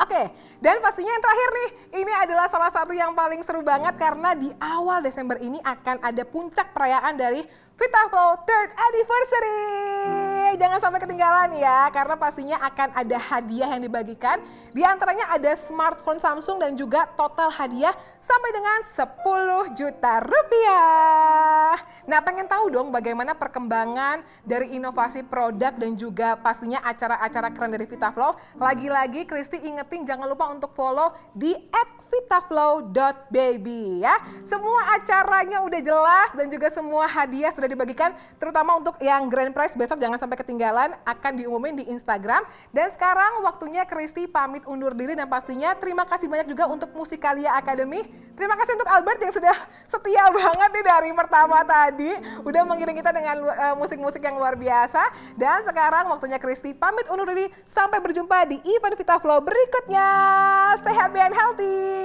Oke, dan pastinya yang terakhir nih, ini adalah salah satu yang paling seru banget karena di awal Desember ini akan ada puncak perayaan dari VitaFlow 3rd Anniversary. Jangan sampai ketinggalan ya, karena pastinya akan ada hadiah yang dibagikan. Di antaranya ada smartphone Samsung dan juga total hadiah sampai dengan 10 juta rupiah. Nah, pengen tahu dong bagaimana perkembangan dari inovasi produk dan juga pastinya acara-acara keren dari VitaFlow. Lagi-lagi Kristi ingetin jangan lupa untuk follow di @vitaflow.baby ya. Semua acaranya udah jelas dan juga semua hadiah sudah dibagikan, terutama untuk yang grand prize besok jangan sampai ketinggalan, akan diumumin di Instagram. Dan sekarang waktunya Kristi pamit undur diri dan pastinya terima kasih banyak juga untuk Musikalia Academy. Terima kasih untuk Albert yang sudah setia banget nih dari pertama tadi, udah mengiring kita dengan musik-musik yang luar biasa. Dan sekarang waktunya Kristi pamit undur diri, sampai berjumpa di event VitaFlow berikutnya. Stay happy and healthy.